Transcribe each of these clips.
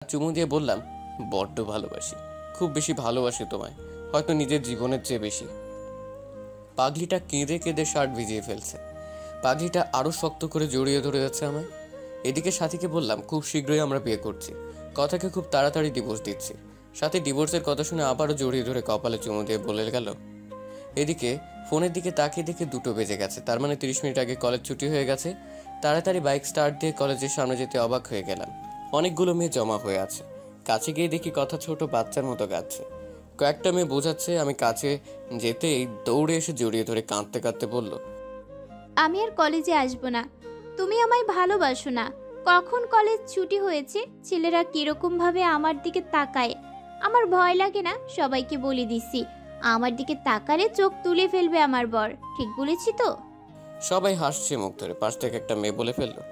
চুমু দিয়ে বললাম, বড্ড ভালোবাসি, খুব বেশি ভালোবাসি তোমায়, হয়তো নিজের জীবনের চেয়ে বেশি। পাগলিটা কেঁদে কেঁদে শার্ট ভিজিয়ে ফেলছে। পাগলিটা আরো শক্ত করে জড়িয়ে ধরে যাচ্ছে আমায়। এদিকে সাথীকে বললাম, খুব শীঘ্রই আমরা বিয়ে করছি, কথাকে খুব তাড়াতাড়ি ডিভোর্স দিচ্ছি। সাথী ডিভোর্সের কথা শুনে আবারও জড়িয়ে ধরে কপালে চুমু দিয়ে বলে গেল। এদিকে ফোনের দিকে তাকিয়ে দেখে 2টো বেজে গেছে, তার মানে 30 মিনিট আগে কলেজ ছুটি হয়ে গেছে। তাড়াতাড়ি বাইক স্টার্ট দিয়ে কলেজের সামনে যেতে অবাক হয়ে গেলাম। অনেকগুলো মেয়ে জমা হয়ে আছে। কাছে গিয়ে দেখি কথা ছোট বাচ্চার মতো গাচ্ছে। কয়েকটা মেয়ে বোঝাচ্ছে, আমি কাছে যেতেই দৌড়ে এসে জড়িয়ে ধরে কাঁদতে কাঁদতে বলল, আমি আর কলেজে আসবো না। তুমি আমায় ভালোবাসো না। কখন কলেজ ছুটি হয়েছে, ছেলেরা কিরকম ভাবে আমার দিকে তাকায়। আমার ভয় লাগে না, সবাইকে বলে দিছি। আমার দিকে তাকালে চোখ তুলে ফেলবে আমার বর। ঠিক বলেছি তো? সবাই হাসছে মুখ ধরে। পাশ থেকে একটা মেয়ে বলে ফেললো,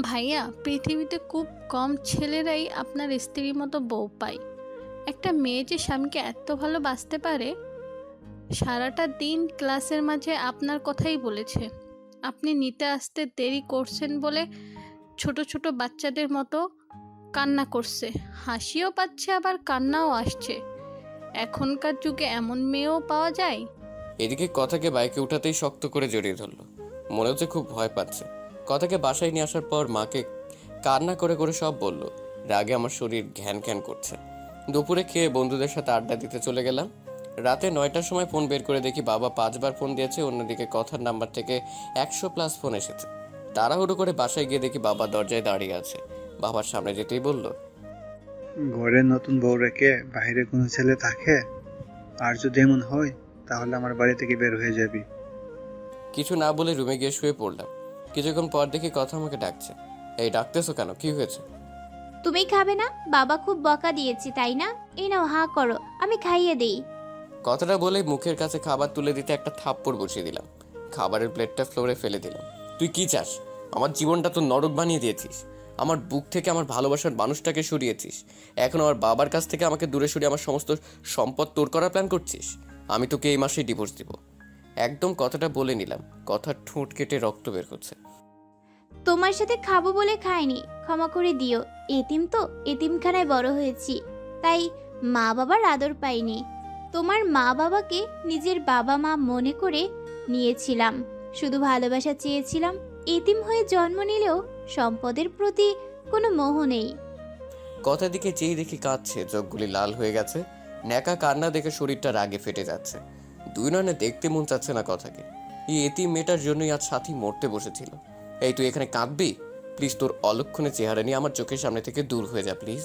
ভাইয়া, পৃথিবীতে খুব কম ছেলেরাই আপনার স্ত্রীর মতো বউ পায়। একটা মেয়ে যে স্বামীকে এত ভালোবাসতে পারে। সারাটা দিন ক্লাসের মাঝে আপনার কথাই বলেছে। আপনি নিতে আসতে দেরি করছেন বলে ছোট ছোট বাচ্চাদের মতো কান্না করছে, হাসিও পাচ্ছে আবার কান্নাও আসছে। এখনকার যুগে এমন মেয়েও পাওয়া যায়। এদিকে কথাকে বাইকে উঠাতেই শক্ত করে জড়িয়ে ধরলো। মনে হচ্ছে খুব ভয় পাচ্ছে। কথাকে বাসায় নিয়ে আসার পর মাকে কান্না করে করে সব বলল। রাগে আমার শরীর ঘ্যান ঘ্যান করছে। দুপুরে খেয়ে বন্ধুদের সাথে আড্ডা দিতে চলে গেলাম। রাতে 9টার সময় ফোন বের করে দেখি বাবা 5বার ফোন দিয়েছে, অন্যদিকে কথার নাম্বার থেকে 100+ ফোন এসেছে। তাড়াহুড়ো করে বাসায় গিয়ে দেখি বাবা দরজায় দাঁড়িয়ে আছে। বাবার সামনে যেতেই বলল, ঘরে নতুন বউ রেখে বাইরে কোনো ছেলে থাকে? আর যদি এমন হয় তাহলে আমার বাড়ি থেকে বের হয়ে যাবি। কিছু না বলে রুমে গিয়ে শুয়ে পড়লাম। কিছুক্ষণ পর দেখি কথা আমাকে ডাকছে। এই ডাকতেছো কেন, কি হয়েছে? তুমি খাবে না? বাবা খুব বকা দিয়েছে তাই না? এই নাও, হা করো, আমি খাইয়ে দেই। কথাটা বলে মুখের কাছে খাবার তুলে দিতে একটা থাপ্পড় বসিয়ে দিলাম। খাবারের প্লেটটা ফ্লোরে ফেলে দিলাম। তুই কি চাস? আমার জীবনটা তো নরক বানিয়ে দিয়েছিস। আমার বুক থেকে আমার ভালোবাসার মানুষটাকে সরিয়েছিস। এখন আমার বাবার কাছ থেকে আমাকে দূরে সরিয়ে আমার সমস্ত সম্পদ তোর করার প্ল্যান করছিস। আমি তোকে এই মাসেই ডিভোর্স দিব। একদম কথাটা বলে নিলাম। কথার ঠোঁট কেটে রক্ত বের হচ্ছে। তোমার সাথে খাবো বলে খাইনি, ক্ষমা করে দিও। এতিম তো, এতিমখানায় বড় হয়েছি, তাই মা বাবার আদর পাইনি। তোমার মা বাবাকে নিজের বাবা মা মনে করে নিয়েছিলাম, শুধু ভালোবাসা চেয়েছিলাম। এতিম হয়ে জন্ম নিলেও সম্পদের প্রতি কোনো মোহ নেই। কথার দিকে চেয়ে দেখি কাঁদছে, চোখগুলি লাল হয়ে গেছে। ন্যাকা কান্না দেখে শরীরটা রাগে ফেটে যাচ্ছে। দুই নয়নে দেখতে মন চাচ্ছে না কথাকে। এই এতিম মেয়েটার জন্যই আজ সাথী মরতে বসেছিল। এই তুই এখানে কাঁদবি? প্লিজ তোর অলক্ষণে চেহারা নিয়ে আমার চোখের সামনে থেকে দূর হয়ে যা প্লিজ।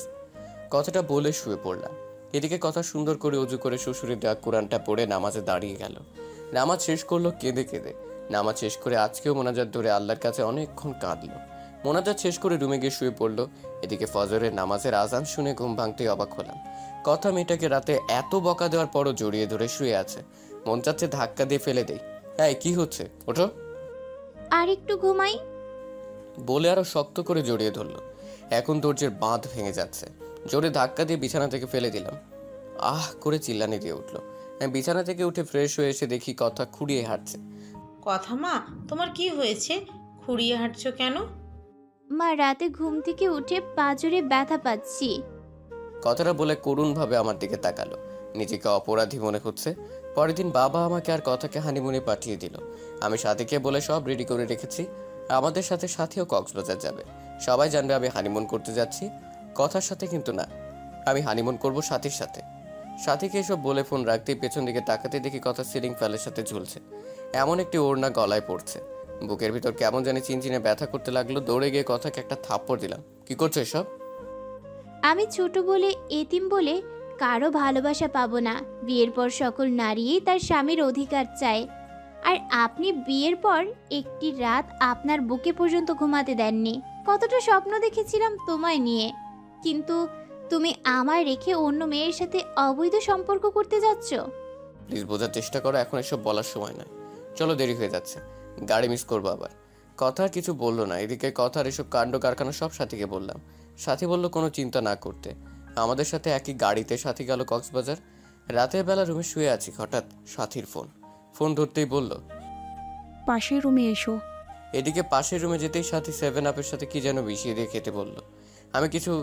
কথাটা বলে শুয়ে পড়লাম। এদিকে কথা সুন্দর করে উজু করে শ্বশুরের দেওয়া কোরআনটা পড়ে নামাজে দাঁড়িয়ে গেল। নামাজ শেষ করলো কেঁদে কেঁদে। নামাজ শেষ করে আজকেও মোনাজাত ধরে আল্লাহর কাছে অনেকক্ষণ কাঁদলো। মোনাজাত শেষ করে রুমে গিয়ে শুয়ে পড়লো। এদিকে ফজরের নামাজের আজান শুনে ঘুম ভাঙতেই অবাক হলাম। কথা মেয়েটাকে রাতে এত বকা দেওয়ার পরও জড়িয়ে ধরে শুয়ে আছে। মন চাচ্ছে ধাক্কা দিয়ে ফেলে দেই। হ্যাঁ, কি হচ্ছে, ওঠো। আর একটু ঘুমাই। বলে আরো শক্ত করে জড়িয়ে ধরলো। এখন ধৈর্যের বাঁধ ভেঙে যাচ্ছে। জোরে ধাক্কা দিয়ে বিছানা থেকে ফেলে দিলাম। আহ করে চিল্লানি দিয়ে উঠলো। আমি বিছানা থেকে উঠে ফ্রেশ হয়ে এসে দেখি কথা খুঁড়িয়ে হাঁটছে। কথা মা, তোমার কি হয়েছে? খুঁড়িয়ে হাঁটছো কেন? মা, রাতে ঘুম থেকে উঠে পাঁজরে ব্যথা পাচ্ছি। কথাটা বলে করুণভাবে আমার দিকে তাকালো। নিজেকে অপরাধী মনে হচ্ছে। পরের দিন বাবা আমাকে আর কথাকে হানিমুনে পাঠিয়ে দিল। আমি সাথীকে বলে সব রেডি করে রেখেছি। আমাদের সাথে সাথীও কক্সবাজার যাবে। সবাই জানবে আমি হানিমুন করতে যাচ্ছি। কথার সাথে কিন্তু না, আমি হানিমুন করব সাথীর সাথে। সাথীকে এসব বলে ফোন রাখতেই পেছন দিকে তাকাতে দেখি কথা সিলিং ফ্যানের সাথে ঝুলছে। এমন একটি ওড়না গলায় পড়ছে। বুকের ভিতর কেমন জানি চিনচিনে ব্যথা করতে লাগলো। দৌড়ে গিয়ে কথাকে একটা থাপ্পড় দিলাম। কি করছো এসব? আমি ছোট বলে, এতিম বলে কারো ভালোবাসা পাবো না। বিয়ের পর সকল নারীই তার স্বামীর অধিকার চায়। আর আপনি বিয়ের পর একটি রাত আপনার বুকে পর্যন্ত ঘুমাতে দেননি। কতটা স্বপ্ন দেখেছিলাম তোমায় নিয়ে, কিন্তু তুমি আমায় রেখে অন্য মেয়ের সাথে অবৈধ সম্পর্ক করতে যাচ্ছ। প্লিজ বোঝার চেষ্টা করো, এখন এসব বলার সময় নয়। চলো, দেরি হয়ে যাচ্ছে, গাড়ি মিস করবো আবার। কথা আর কিছু বললো না। এদিকে কথার এসব কাণ্ড কারখানা সব সাথীকে বললাম। সাথী বলল কোনো চিন্তা না করতে। আমাদের সাথে একই গাড়িতে সাথী গেল কক্সবাজার। রাতের বেলা রুমে শুয়ে আছি, হঠাৎ সাথীর ফোন। ফোন ধরতেই বলল, পাশের রুমে এসো। এদিকে পাশের রুমে যেতেই সাথী 7 আপের সাথে কি যেন মিশিয়ে দিয়ে খেতে বলল। আমি কিছু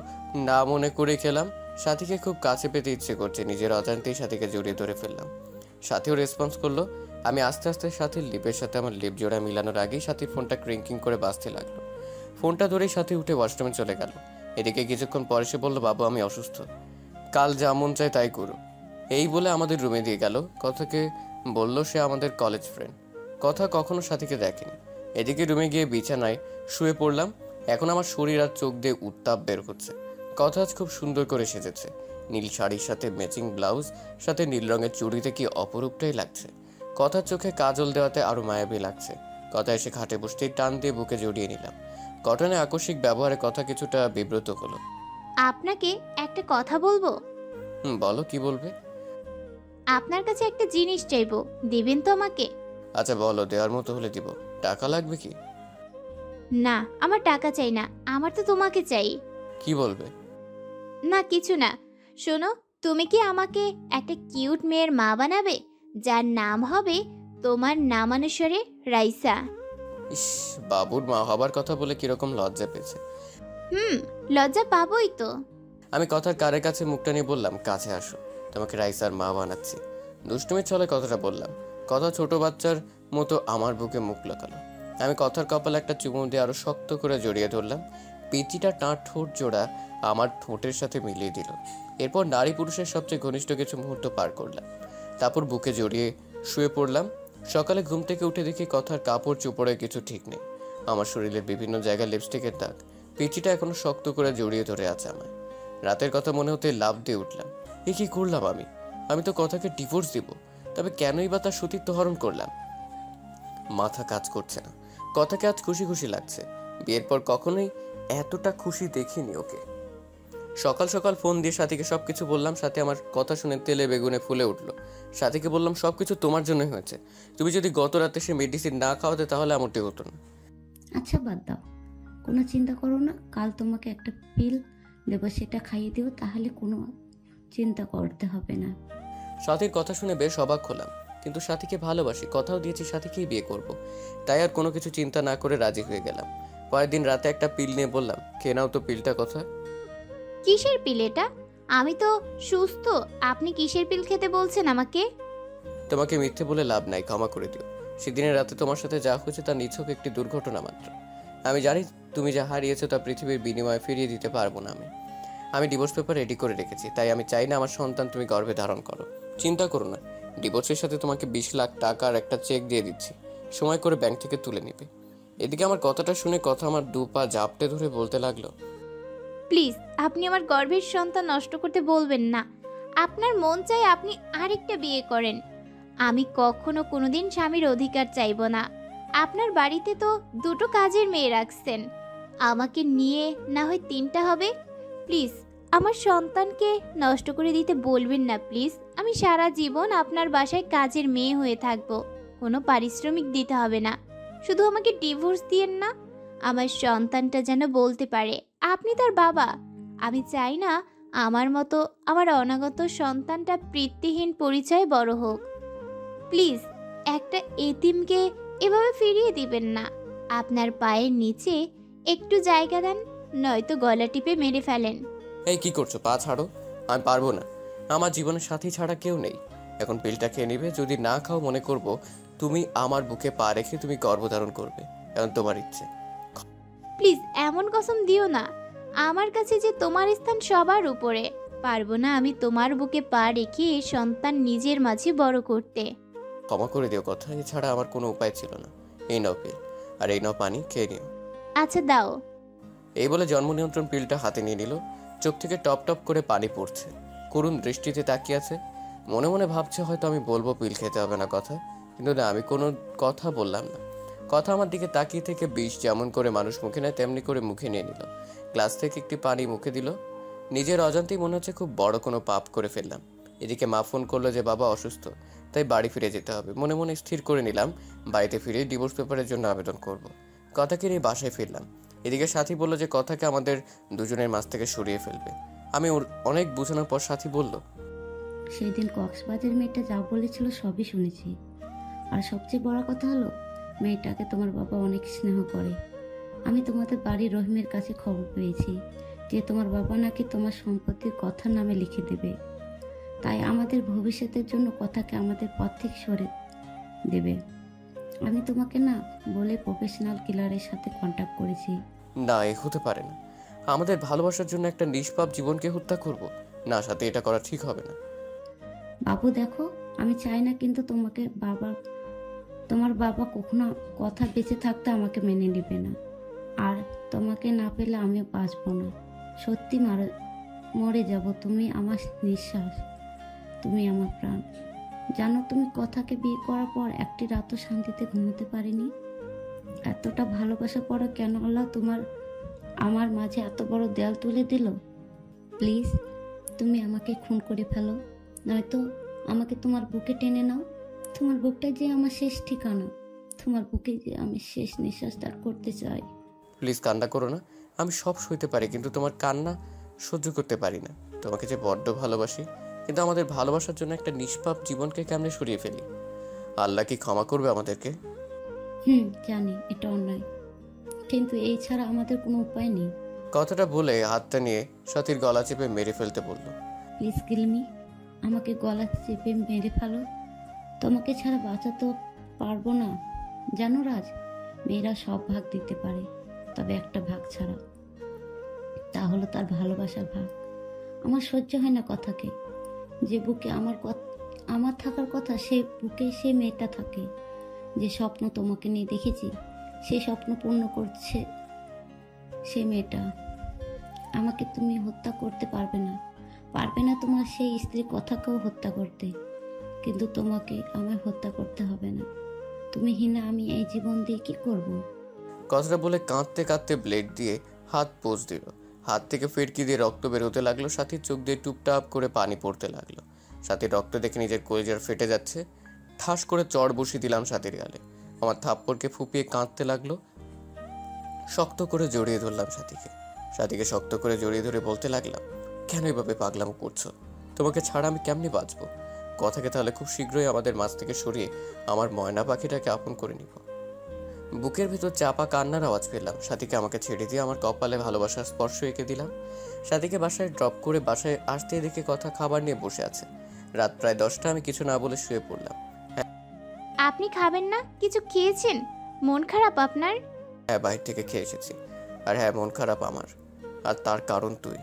না মনে করে খেলাম। সাথীকে খুব কাছে পেতে ইচ্ছে করছে, নিজের অজান্তেই সাথীকে জড়িয়ে ধরে ফেললাম। সাথীও রেসপন্স করলো। আমি আস্তে আস্তে সাথীর লিপের সাথে আমার লিপ জোড়া মিলানোর আগেই সাথীর ফোনটা ক্রিঙ্কিং করে বাজতে লাগলো। ফোনটা ধরেই সাথী উঠে ওয়াশরুমে চলে গেল। এদিকে কিছুক্ষণ পরে সে বলল, বাবু আমি অসুস্থ, কাল যা মন চায় তাই করো। এই বলে আমাদের রুমে দিয়ে গেল। কথাকে বলল সে আমাদের কলেজ ফ্রেন্ড। কথা কখনো সাথীকে দেখেনি। এদিকে রুমে গিয়ে বিছানায় শুয়ে পড়লাম। এখন আমার শরীর আর চোখ দিয়ে উত্তাপ বের হচ্ছে। কথা আজ খুব সুন্দর করে সেজেছে। নীল শাড়ির সাথে ম্যাচিং ব্লাউজ, সাথে নীল রঙের চুড়িতে কি অপরূপটাই লাগছে। কথার চোখে কাজল দেওয়াতে আরো মায়াবী লাগছে। কথা এসে খাটে বসতেই টান দিয়ে বুকে জড়িয়ে নিলাম। কটনের আকস্মিক ব্যবহারে কথা কিছুটা বিব্রত হলো। আপনাকে একটা কথা বলবো। বলো, কি বলবে? আপনার কাছে একটা জিনিস চাইবো, দিবেন তো আমাকে? আচ্ছা বলো, দেওয়ার মতো হলে দিব। টাকা লাগবে কি? না, আমার টাকা চাই না, আমার তো তোমাকে চাই। কি বলবে? না কিছু না। শোনো, তুমি কি আমাকে একটা কিউট মেয়ের মা বানাবে, যার নাম হবে তোমার নামানুসারে রাইসা? ইস, বাবুর মা হবার কথা বলে কিরকম লজ্জা পেয়েছে। লজ্জা পাবোই তো। আমি কথার কারের কাছে মুখটা নিয়ে বললাম, কাছে আসো, তোমাকে রাইসার মা বানাচ্ছি। দুষ্টুমির ছলে কথাটা বললাম। কথা ছোট বাচ্চার মতো আমার বুকে মুখ লাগালো। আমি কথার কপালে একটা চুমু দিয়ে আরো শক্ত করে জড়িয়ে ধরলাম। পিচিটা তাঁর ঠোঁট জোড়া আমার ঠোঁটের সাথে মিলিয়ে দিল। এরপর নারী পুরুষের সবচেয়ে ঘনিষ্ঠ কিছু মুহূর্ত পার করলাম। তারপর বুকে জড়িয়ে শুয়ে পড়লাম। সকালে ঘুম থেকে উঠে দেখি কথার কাপড় চোপড়ে কিছু ঠিক নেই। আমার শরীরের বিভিন্ন জায়গায় লিপস্টিকের দাগ। পিচিটা এখনো শক্ত করে জড়িয়ে ধরে আছে আমায়। রাতের কথা মনে হতে লাফ দিয়ে উঠলাম। এ কি করলাম আমি? আমি তো কথাকে ডিভোর্স দিব, তবে কেনই বা তার সতীত্ব হরণ করলাম? মাথা কাজ করছে না। কথাকে আজ খুশি খুশি লাগছে। বিয়ের পর কখনোই এতটা খুশি দেখিনি ওকে। সকাল সকাল ফোন দিয়ে সাথীকে সবকিছু বললাম। সাথে আমার কথা শুনে তেলে বেগুনে ফুলে উঠলো। সাথীকে বললাম, সবকিছু তোমার জন্যই হয়েছে। তুমি যদি গত রাতে সে মেডিসিন না খাওয়াতে তাহলে এমনটি হতো না। আচ্ছা বাদ দাও, কোনো চিন্তা করো না। কাল তোমাকে একটা পিল দেবো, সেটা খাইয়ে দিও, তাহলে কোনো চিন্তা করতে হবে না। সাথীর কথা শুনে বেশ অবাক হলাম, কিন্তু সাথীকে ভালোবাসি, কথাও দিয়েছি সাথীকেই বিয়ে করব। তাই আর কোনো কিছু চিন্তা না করে রাজি হয়ে গেলাম। পরের দিন রাতে একটা পিল নিয়ে বললাম, খেয়ে নাও তো পিলটা। কথা কিসের পিল এটা? আমি তো সুস্থ, আপনি কিসের পিল খেতে বলছেন আমাকে? তোমাকে মিথ্যে বলে লাভ নাই, ক্ষমা করে দিও। সেদিনের রাতে তোমার সাথে যা হয়েছে তা নিছক একটি দুর্ঘটনা মাত্র। আমি জানি তুমি যা হারিয়েছো তা পৃথিবীর বিনিময়ে ফিরিয়ে দিতে পারবো না। আমি ডিভোর্স পেপার রেডি করে রেখেছি, তাই আমি চাই না আমার সন্তান তুমি গর্ভে ধারণ করো। চিন্তা করো না, ডিভোর্সের সাথে তোমাকে 20 লাখ টাকার একটা চেক দিয়ে দিচ্ছি, সময় করে ব্যাংক থেকে তুলে নিবে। এদিকে আমার কথাটা শুনে কথা আমার দু পা জাপটে ধরে বলতে লাগলো, প্লিজ আপনি আমার গর্ভের সন্তান নষ্ট করতে বলবেন না। আপনার মন চাই আপনি আরেকটা বিয়ে করেন। আমি কখনো কোনোদিন স্বামীর অধিকার চাইব না। আপনার বাড়িতে তো দুটো কাজের মেয়ে রাখছেন, আমাকে নিয়ে না হয় 3টা হবে। প্লিজ আমার সন্তানকে নষ্ট করে দিতে বলবেন না প্লিজ। আমি সারা জীবন আপনার বাসায় কাজের মেয়ে হয়ে থাকব, কোনো পারিশ্রমিক দিতে হবে না। শুধু আমাকে ডিভোর্স দিয়েন না। আমার সন্তানটা যেন বলতে পারে আপনি তার বাবা। আমি চাই না আমার মতো আমার অনাগত সন্তানটা পিতৃহীন পরিচয়ে বড় হোক। প্লিজ একটা এতিমকে এভাবে ফিরিয়ে দিবেন না। আপনার পায়ের নিচে একটু জায়গা দেন, নয়তো গলা টিপে মেরে ফেলেন। এই কি করছো? পা ছাড়ো। আমি পারবো না, আমার জীবনের সাথী ছাড়া কেউ নেই। এখন পিলটা খেয়ে নিবে, যদি না খাও মনে করব তুমি আমার বুকে পা রেখে তুমি গর্ভধারণ করবে। এখন তোমার ইচ্ছে। প্লিজ এমন কসম দিও না। আমার কাছে যে তোমার স্থান সবার উপরে। পারবো না আমি তোমার বুকে পা রেখে সন্তান নিজের মাঝে বড় করতে। ক্ষমা করে দিও কথা, এছাড়া আমার কোনো উপায় ছিল না। এই নাও পিল, আর এই নাও পানি, খেয়ে নিও। আচ্ছা দাও। এই বলে জন্ম নিয়ন্ত্রণ পিলটা হাতে নিয়ে নিল। চোখ থেকে টপ টপ করে পানি পড়ছে। করুণ দৃষ্টিতে তাকিয়ে আছে। মনে মনে ভাবছে হয়তো আমি বলবো পিল খেতে হবে না কথা, কিন্তু না, আমি কোনো কথা বললাম না। কথা আমার দিকে তাকিয়ে থেকে বিষ যেমন করে মানুষ মুখে নেয় তেমনি করে মুখে নিয়ে নিল। গ্লাস থেকে একটি পানি মুখে দিল। নিজের অজান্তেই মনে হচ্ছে খুব বড় কোনো পাপ করে ফেললাম। এদিকে মা ফোন করলো যে বাবা অসুস্থ, তাই বাড়ি ফিরে যেতে হবে। মনে মনে স্থির করে নিলাম বাড়িতে ফিরে ডিভোর্স পেপারের জন্য আবেদন করব। কথাকে নিয়ে বাসায় ফিরলাম। এদিকে সাথী বলল যে কথাকে আমাদের দুজনের মাঝ থেকে সরিয়ে ফেলবে। আমি ওর অনেক বোঝানোর পর সাথী বলল, সেই দিন কক্সবাজার মেয়েটা যা বলেছিল সবই শুনেছি, আর সবচেয়ে বড় কথা হলো মেয়েটাকে তোমার বাবা অনেক স্নেহ করে। আমি তোমাদের বাড়ির রহিমের কাছে খবর পেয়েছি, যে তোমার বাবা নাকি তোমার সম্পত্তির কথার নামে লিখে দেবে। তাই আমাদের ভবিষ্যতের জন্য কথাকে আমাদের পথ থেকে সরে দেবে। আমি তোমাকে না বলে প্রফেশনাল কিলারের সাথে কন্ট্যাক্ট করেছি। না, এ হতে পারে না। আমাদের ভালোবাসার জন্য একটা নিষ্পাপ জীবনকে হত্যা করব? না, সাথে এটা করা ঠিক হবে না। বাবু দেখো, আমি চাই না, কিন্তু তোমার বাবা কখনো কথা বেঁচে থাকতে আমাকে মেনে নেবে না। আর তোমাকে না পেলে আমিও বাঁচবো না। সত্যি মরে যাব। তুমি আমার নিঃশ্বাস, তুমি আমার প্রাণ। জানো, তুমি কথাকে বিয়ে করার পর একটি রাতও শান্তিতে ঘুমোতে পারিনি। এতটা ভালোবাসা পরে কেন আল্লাহ আমার মাঝে এত বড় দেয়াল তুলে দিল? প্লিজ তুমি আমাকে খুন করে ফেলো, নয়তো আমাকে তোমার বুকে টেনে নাও। তোমার বুকটাই যে আমার শেষ ঠিকানা। তোমার বুকে যে আমি শেষ নিঃশ্বাস ত্যাগ করতে চাই। প্লিজ কান্না করো না। আমি সব সইতে পারি, কিন্তু তোমার কান্না সহ্য করতে পারি না। তোমাকে যে বড্ড ভালোবাসি, কিন্তু আমাদের ভালোবাসার জন্য একটা নিষ্পাপ জীবনকে কেমনে সরিয়ে ফেলি? আল্লাহ কি ক্ষমা করবে আমাদেরকে? জানি এটা অন্যায়, কিন্তু এই ছাড়া আমাদের কোনো উপায় নেই। কথাটা বলে হাতটা নিয়ে সাথীর গলা চেপে মেরে ফেলতে বলল। প্লিজ কিলমি, আমাকে গলা চেপে মেরে ফেলো। তোমাকে ছাড়া বাঁচাতে পারবো না। জানো রাজ, মেয়েরা সব ভাগ দিতে পারে, তবে একটা ভাগ ছাড়া, তা হলো তার ভালোবাসার ভাগ। আমার সহ্য হয় না কথাকে। যে বুকে আমার থাকার কথা, সেই বুকে সেই মেয়েটা থাকে। যে স্বপ্ন তোমাকে নিয়ে দেখেছি, সেই স্বপ্ন পূর্ণ করছে সেই মেয়েটা। আমাকে তুমি হত্যা করতে পারবে না তোমার সেই স্ত্রীর কথাকেও হত্যা করতে, কিন্তু তোমাকে আমায় হত্যা করতে হবে না। তুমি হিনা, আমি এই জীবন দিয়ে কি করব? কথাটা বলে কাঁদতে কাঁদতে ব্লেড দিয়ে হাত পোঁচ দিল। হাত থেকে ফিরকি দিয়ে রক্ত বেরোতে লাগলো। সাথীর চোখ দিয়ে টুপটাপ করে পানি পড়তে লাগলো। সাথীর রক্ত দেখে নিজের কলিজার ফেটে যাচ্ছে। ঠাস করে চড় বসিয়ে দিলাম সাথীর গালে। আমার থাপ্পড়কে ফুপিয়ে কাঁদতে লাগলো। শক্ত করে জড়িয়ে ধরলাম সাথীকে শক্ত করে জড়িয়ে ধরে বলতে লাগলাম, কেন এভাবে পাগলামো করছো? তোমাকে ছাড়া আমি কেমনে বাঁচবো? কথাকে তাহলে খুব শীঘ্রই আমাদের মাঝ থেকে সরিয়ে আমার ময়না পাখিটাকে আপন করে নিব। বুকের ভেতর চাপা কান্নার আওয়াজ পেলাম। সাথীকে আমাকে ছেড়ে দিয়ে আমার কপালে ভালোবাসার স্পর্শ এঁকে দিলাম। সাথীকে বাসায় ড্রপ করে বাসায় আসতে দেখে কথা খাবার নিয়ে বসে আছে। রাত প্রায় 10টা। আমি কিছু না বলে শুয়ে পড়লাম। আপনি খাবেন না? কিছু খেয়েছেন? মন খারাপ আপনার? হ্যাঁ, বাইরে থেকে খেয়ে এসেছি। আর হ্যাঁ, মন খারাপ আমার। আর তার কারণ তুই।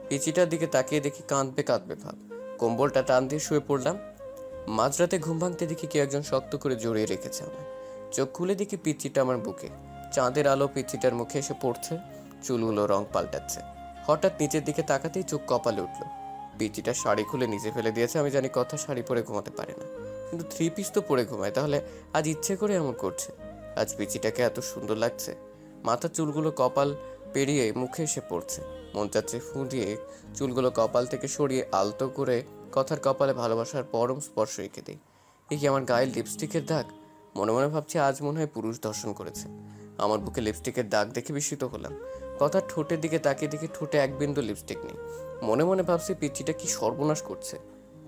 পিচিটার দিকে তাকিয়ে দেখি কাঁদবে ভাব। কম্বলটা টান দিয়ে শুয়ে পড়লাম। মাঝরাতে ঘুম ভাঙতে দেখি কেউ একজন শক্ত করে জড়িয়ে রেখেছে আমায়। চোখ খুলে দেখি পিচ্চিটা আমার বুকে। চাঁদের আলো পিচ্চিটার মুখে এসে পড়ছে। চুলগুলো রং পাল্টাচ্ছে। হঠাৎ নিচের দিকে তাকাতেই চোখ কপালে উঠলো। পিচ্চিটা শাড়ি খুলে নিচে ফেলে দিয়েছে। আমি জানি কথা শাড়ি পরে ঘুমাতে পারে না, কিন্তু 3 পিস তো পরে ঘুমায়। তাহলে আজ ইচ্ছে করে এমন করছে? আজ পিচিটাকে এত সুন্দর লাগছে। মাথার চুলগুলো কপাল পেরিয়ে মুখে এসে পড়ছে। মন চাচ্ছে ফু দিয়ে চুলগুলো কপাল থেকে সরিয়ে আলতো করে কথার কপালে ভালোবাসার পরম স্পর্শ রেখে দিই। এ কি আমার গায়ে লিপস্টিকের দাগ? মনে মনে ভাবছি আজ মনে হয় পুরুষ দর্শন করেছে। আমার বুকে লিপস্টিকের দাগ দেখে বিস্মিত হলাম। কথার ঠোঁটের দিকে তাকিয়ে দেখি ঠোঁটে এক বিন্দু লিপস্টিক নেই। মনে মনে ভাবছি পিচিটা কি সর্বনাশ করছে।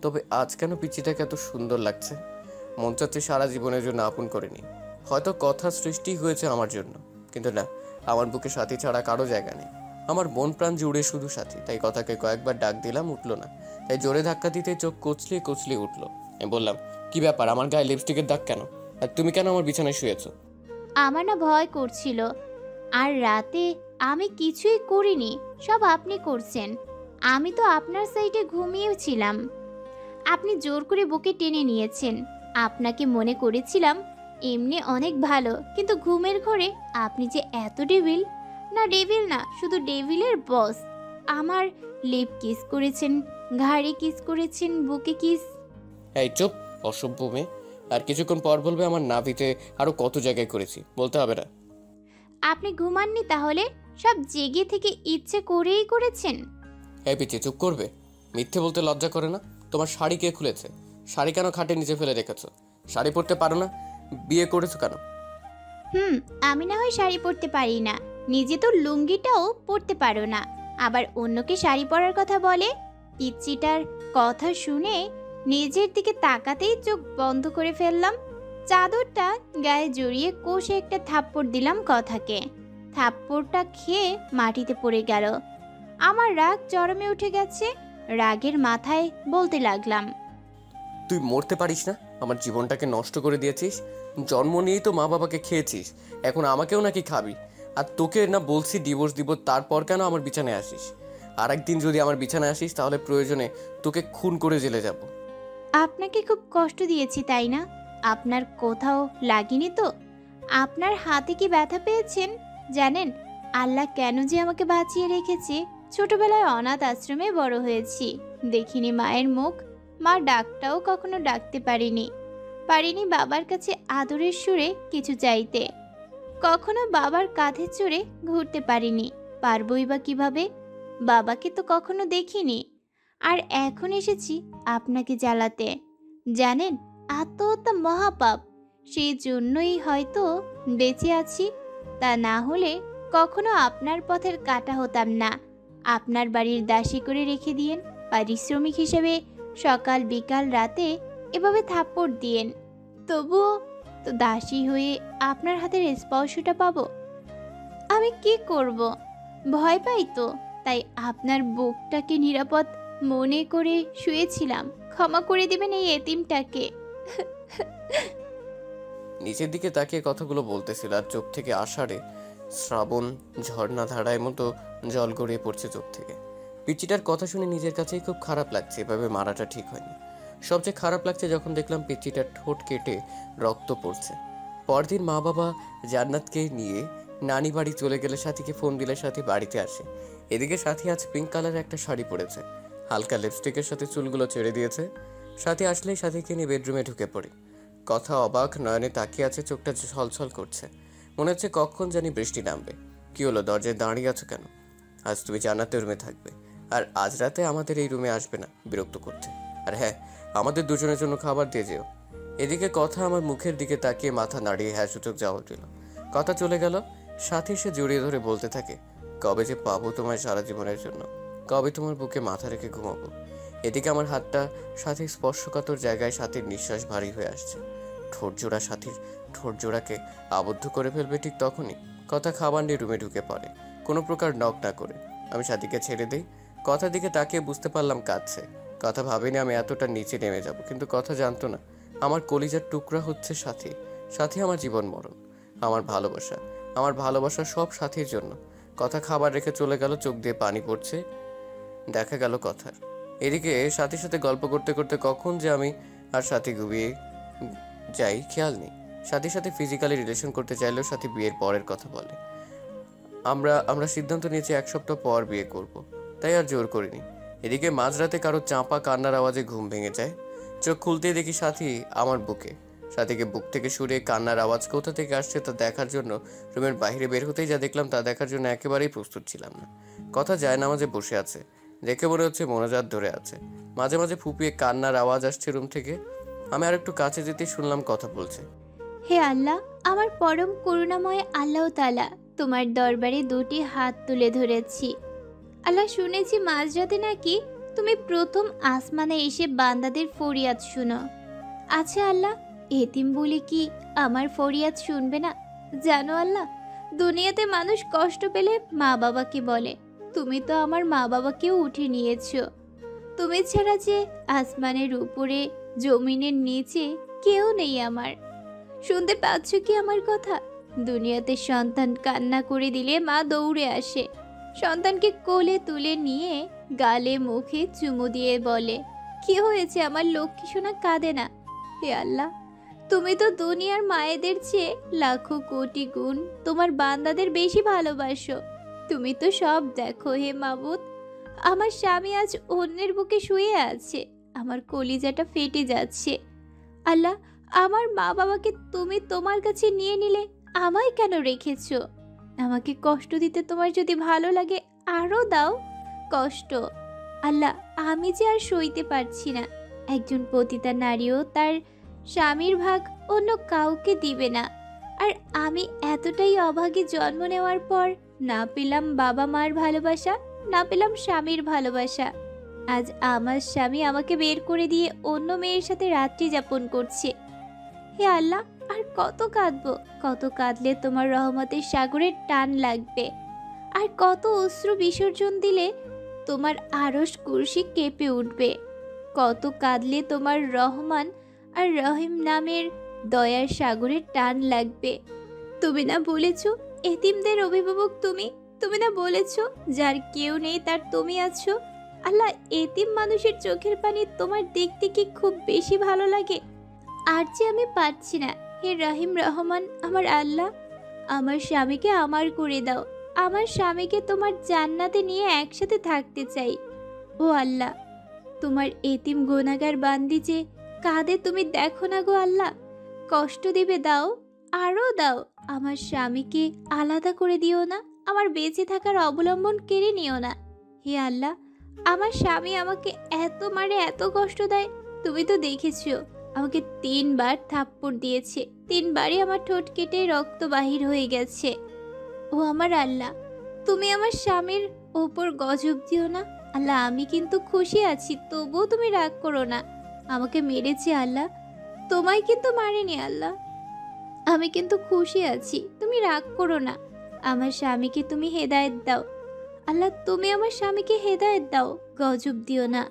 তবে আজ কেন পিচিটাকে এত সুন্দর লাগছে? মন চাচ্ছে সারা জীবনের জন্য আপন করে নিই। হয়তো কথা সৃষ্টি হয়েছে আমার জন্য, কিন্তু না, আমার বুকে সাথী ছাড়া কারো জায়গা নেই। আমার মন প্রাণ জুড়ে শুধু সাথী। তাই কথাকে কয়েকবার ডাক দিলাম, উঠলো না। তাই জোরে ধাক্কা দিতে চোখ কচলিয়ে উঠলো। আমি বললাম, কি ব্যাপার, আমার গায়ে লিপস্টিকের দাগ কেন? আর তুমি কেন আমার বিছানায় শুয়েছো? আমার না ভয় করছিল। আর রাতে আমি কিছুই করিনি, সব আপনি করছেন। আমি তো আপনার সাইডে ঘুমিয়েছিলাম। আপনি জোর করে বুকে টেনে নিয়েছেন। আপনাকে মনে করেছিলাম এমনি অনেক ভালো, কিন্তু ঘুমের ঘরে আপনি যে এত ডেভিল না, শুধু ডেভিলের বস। আমার লিপ কিস করেছেন, ঘাড়ে কিস করেছেন, বুকে কিস। এই চুপ, অসভ্য মেয়ে। আর কিছুক্ষণ পর বলবে আমার নাভিতে আরো কত জায়গায় করেছি। বলতে হবে না। আপনি ঘুমাননি তাহলে? সব জেগে থেকে ইচ্ছে করেই করেছেন। এই পিচি, চুপ করবে? মিথ্যে বলতে লজ্জা করে না? তোমার শাড়ি কে খুলেছে? শাড়ি কেন খাটে নিচে ফেলে রেখেছো? শাড়ি পরতে পারো না? বিয়ে করেছো কেন? আমি না হয় শাড়ি পরতে পারি না, নিজে তো লুঙ্গিটাও পরতে পারো না, আবার অন্যকে শাড়ি পরার কথা বলে। পিচ্চিটার কথা শুনে নিজের দিকে তাকাতেই চোখ বন্ধ করে ফেললাম। চাদরটা গায়ে জড়িয়ে কষে একটা থাপ্পড় দিলাম কথাকে। থাপ্পড়টা খেয়ে মাটিতে পড়ে গেল। আমার রাগ চরমে উঠে গেছে। রাগের মাথায় বলতে লাগলাম, তুই মরতে পারিস না? আমার জীবনটাকে নষ্ট করে দিয়েছিস। জন্ম নিয়েই তো মা বাবাকে খেয়েছিস, এখন আমাকেও নাকি খাবি? আর তোকে না বলছি ডিভোর্স দিব, তারপর কেন আমার বিছানায় আসিস? আর একদিন যদি আমার বিছানায় আসিস তাহলে প্রয়োজনে তোকে খুন করে জেলে যাব। আপনাকে খুব কষ্ট দিয়েছি তাই না? আপনার কোথাও লাগেনি তো? আপনার হাতে কি ব্যথা পেয়েছেন? জানেন আল্লাহ কেন যে আমাকে বাঁচিয়ে রেখেছে? ছোটবেলায় অনাথ আশ্রমে বড় হয়েছি, দেখিনি মায়ের মুখ। মা ডাকটাও কখনো ডাকতে পারিনি বাবার কাছে আদরের সুরে কিছু চাইতে। কখনো বাবার কাঁধে চড়ে ঘুরতে পারবই বা কিভাবে? বাবাকে তো কখনো দেখিনি। আর এখন এসেছি আপনাকে জ্বালাতে। জানেন আত্মহত্যা মহাপাপ, সেই জন্যই হয়তো বেঁচে আছি। তা না হলে কখনো আপনার পথের কাটা হতাম না। আপনার বাড়ির দাসী করে রেখে দিয়েন, পারিশ্রমিক হিসেবে সকাল বিকাল রাতে এভাবে থাপ্পড় দিয়েন, তবুও তো দাসী হয়ে আপনার হাতের স্পর্শটা পাবো। আমি কি করব? ভয় পাই তো, তাই আপনার বুকটাকে নিরাপদ মনে করে শুয়েছিলাম। ক্ষমা করে দিবেন এই এতিমটাকে। নিচের দিকে তাকিয়ে কথাগুলো বলতেছিল, আর চোখ থেকে আষাঢ়ে শ্রাবণ ঝর্ণা ধারায় মতো জল গড়িয়ে পড়ছে চোখ থেকে। পিচ্চিটার কথা শুনে নিজের কাছেই খুব খারাপ লাগছে। এভাবে মারাটা ঠিক হয়নি। সবচেয়ে খারাপ লাগছে যখন দেখলাম পিচ্চিটার ঠোঁট কেটে রক্ত পড়ছে। পরদিন মা বাবা জান্নাতকে নিয়ে নানি বাড়ি চলে গেলে সাথীকে ফোন দিলে সাথী বাড়িতে আসে। এদিকে সাথী আজ পিঙ্ক কালারের একটা শাড়ি পরেছে, হালকা লিপস্টিকের সাথে চুলগুলো ছেড়ে দিয়েছে। সাথী আসলেই সাথীকে নিয়ে বেডরুমে ঢুকে পড়ে। কথা অবাক নয়নে তাকিয়ে আছে, চোখটা ছলছল করছে। মনে হচ্ছে কখন জানি বৃষ্টি নামবে। কি হলো, দরজায় দাঁড়িয়ে আছো কেন? আজ তুমি জান্নাতের রুমে থাকবে, আর আজ রাতে আমাদের এই রুমে আসবে না বিরক্ত করতে। আর হ্যাঁ, আমাদের দুজনের জন্য খাবার দিয়ে যেও। এদিকে কথা আমার মুখের দিকে তাকিয়ে মাথা নাড়িয়ে হ্যাঁ সূচক জবাব দিল। কথা চলে গেল। সাথে সে জড়িয়ে ধরে বলতে থাকে, কবে যে পাবো তোমায় সারা জীবনের জন্য, কবে তোমার বুকে মাথা রেখে ঘুমাবো। এদিকে আমার হাতটা সাথী স্পর্শকাতর জায়গায় সাথীর নিঃশ্বাস ভারী হয়ে আসছে। ঠোঁট জোড়া সাথীর ঠোঁট জোড়াকে আবদ্ধ করে ফেলবে ঠিক তখনই কথা খাবার নিয়ে রুমে ঢুকে পড়ে, কোনো প্রকার নক না করে। আমি সাথীকে ছেড়ে দিই। কথার দিকে তাকিয়ে বুঝতে পারলাম কাঁদছে। কথা ভাবিনি আমি এতটা নিচে নেমে যাব, কিন্তু কথা জানতো না আমার কলিজার টুকরা হচ্ছে সাথী। সাথী আমার জীবন মরণ, আমার ভালোবাসা সব সাথীর জন্য। কথা খাবার রেখে চলে গেল, চোখ দিয়ে পানি পড়ছে। দেখা গেল কথার। এদিকে সাথীর সাথে গল্প করতে করতে কখন যে আমি আর সাথী ঘুমিয়ে যাই খেয়াল নেই। সাথীর সাথে ফিজিক্যালি রিলেশন করতে চাইলেও সাথী বিয়ের পরের কথা বলে। আমরা সিদ্ধান্ত নিয়েছি 1 সপ্তাহ পর বিয়ে করব, তাই আর জোর করিনি। এদিকে মাঝরাতে কারো চাপা কান্নার আওয়াজে ঘুম ভেঙে যায়। চোখ খুলতেই দেখি সাথী আমার বুকে। সাথীকে বুক থেকে সরিয়ে কান্নার আওয়াজ কোথা থেকে আসছে তা দেখার জন্য রুমের বাইরে বের হতেই যা দেখলাম তা দেখার জন্য একেবারেই প্রস্তুত ছিলাম না। কথা জায়নামাজে বসে আছে, দেখে মনে হচ্ছে মোনাজাত ধরে আছে। মাঝে মাঝে ফুপিয়ে কান্নার আওয়াজ আসছে রুম থেকে। আমি আর একটু কাছে যেতেই শুনলাম কথা বলছে, হে আল্লাহ, আমার পরম করুণাময় আল্লাহ তাআলা, তোমার দরবারে 2টি হাত তুলে ধরেছি। আল্লাহ, শুনেছি মাঝরাতে নাকি তুমি প্রথম আসমানে এসে বান্দাদের ফরিয়াদ শুনো। আচ্ছা আল্লাহ, এতিম বলে কি আমার ফরিয়াদ শুনবে না? জানো আল্লাহ, দুনিয়াতে মানুষ কষ্ট পেলে মা বাবাকে বলে, তুমি তো আমার মা বাবাকেও উঠে নিয়েছো। তুমি ছাড়া যে আসমানের উপরে জমিনের নিচে কেউ নেই আমার। শুনতে পাচ্ছ কি আমার কথা? দুনিয়াতে সন্তান কান্না করে দিলে মা দৌড়ে আসে, সন্তানকে কোলে তুলে নিয়ে গালে মুখে চুমু দিয়ে বলে, কি হয়েছে আমার লক্ষ্মী সোনা, কাঁদে না। হে আল্লাহ, তুমি তো দুনিয়ার মায়েদের চেয়ে লাখো কোটি গুণ তোমার বান্দাদের বেশি ভালোবাসো। তুমি তো সব দেখো হে মাবুদ। আমার স্বামী আজ অন্যের বুকে শুয়ে আছে, আমার কলিজাটা ফেটে যাচ্ছে। আল্লাহ, আমার মা বাবাকে তুমি তোমার কাছে নিয়ে নিলে আমায় কেন রেখেছো? আমাকে কষ্ট দিতে তোমার যদি ভালো লাগে আরও দাও কষ্ট। আল্লাহ, আমি যে আর সইতে পারছি না। একজন পতিতা নারীও তার স্বামীর ভাগ অন্য কাউকে দিবে না, আর আমি এতটাই অভাগে জন্ম নেওয়ার পর না পেলাম বাবা মার ভালোবাসা, না পেলাম স্বামীর ভালোবাসা। আজ আমার স্বামী আমাকে বের করে দিয়ে অন্য মেয়ের সাথে রাত্রি যাপন করছে। হে আল্লাহ, আর কত কাঁদবো? কত কাঁদলে তোমার রহমতের সাগরের টান লাগবে? আর কত অশ্রু বিসর্জন দিলে তোমার আরশ কুরসি কেঁপে উঠবে। কত কাঁদলে তোমার রহমান আর রহিম নামের দয়ার সাগরে টান লাগবে। তুমি না বলেছ এতিমদের অভিভাবক তুমি? তুমি না বলেছ যার কেউ নেই তার তুমি আছো? আল্লাহ, এতিম মানুষের চোখের পানি তোমার দেখতে কি খুব বেশি ভালো লাগে? আর যে আমি পাচ্ছি না। হে রহিম রহমান আমার আল্লাহ, আমার স্বামীকে আমার করে দাও। আমার স্বামীকে তোমার জান্নাতে নিয়ে একসাথে থাকতে চাই। ও আল্লাহ, তোমার এতিম গুনাহগার বান্দি যে কাঁদে তুমি দেখো না গো আল্লাহ। কষ্ট দিবে দাও, আরও দাও। আমার স্বামীকে আলাদা করে দিও না, আমার বেঁচে থাকার অবলম্বন কেড়ে নিও না। হে আল্লাহ, আমার স্বামী আমাকে এত মারে, এত কষ্ট দেয়। তুমি তো দেখেছো আমাকে 3 বার থাপ্পড় দিয়েছে, 3 বারই আমার ঠোঁট কেটে রক্ত বাহির হয়ে গেছে। ও আমার আল্লাহ, তুমি আমার স্বামীর ওপর গজব দিও না। আল্লাহ, আমি কিন্তু খুশি আছি, তবুও তুমি রাগ করো না। আমাকে মেরেছে আল্লাহ, তোমায় কিন্তু মারেনি আল্লাহ। আমি কিন্তু খুশি আছি, তুমি রাগ করো না। আমার স্বামীকে তুমি হেদায়েত দাও আল্লাহ, তুমি আমার স্বামীকে হেদায়েত দাও, গজব দিও না।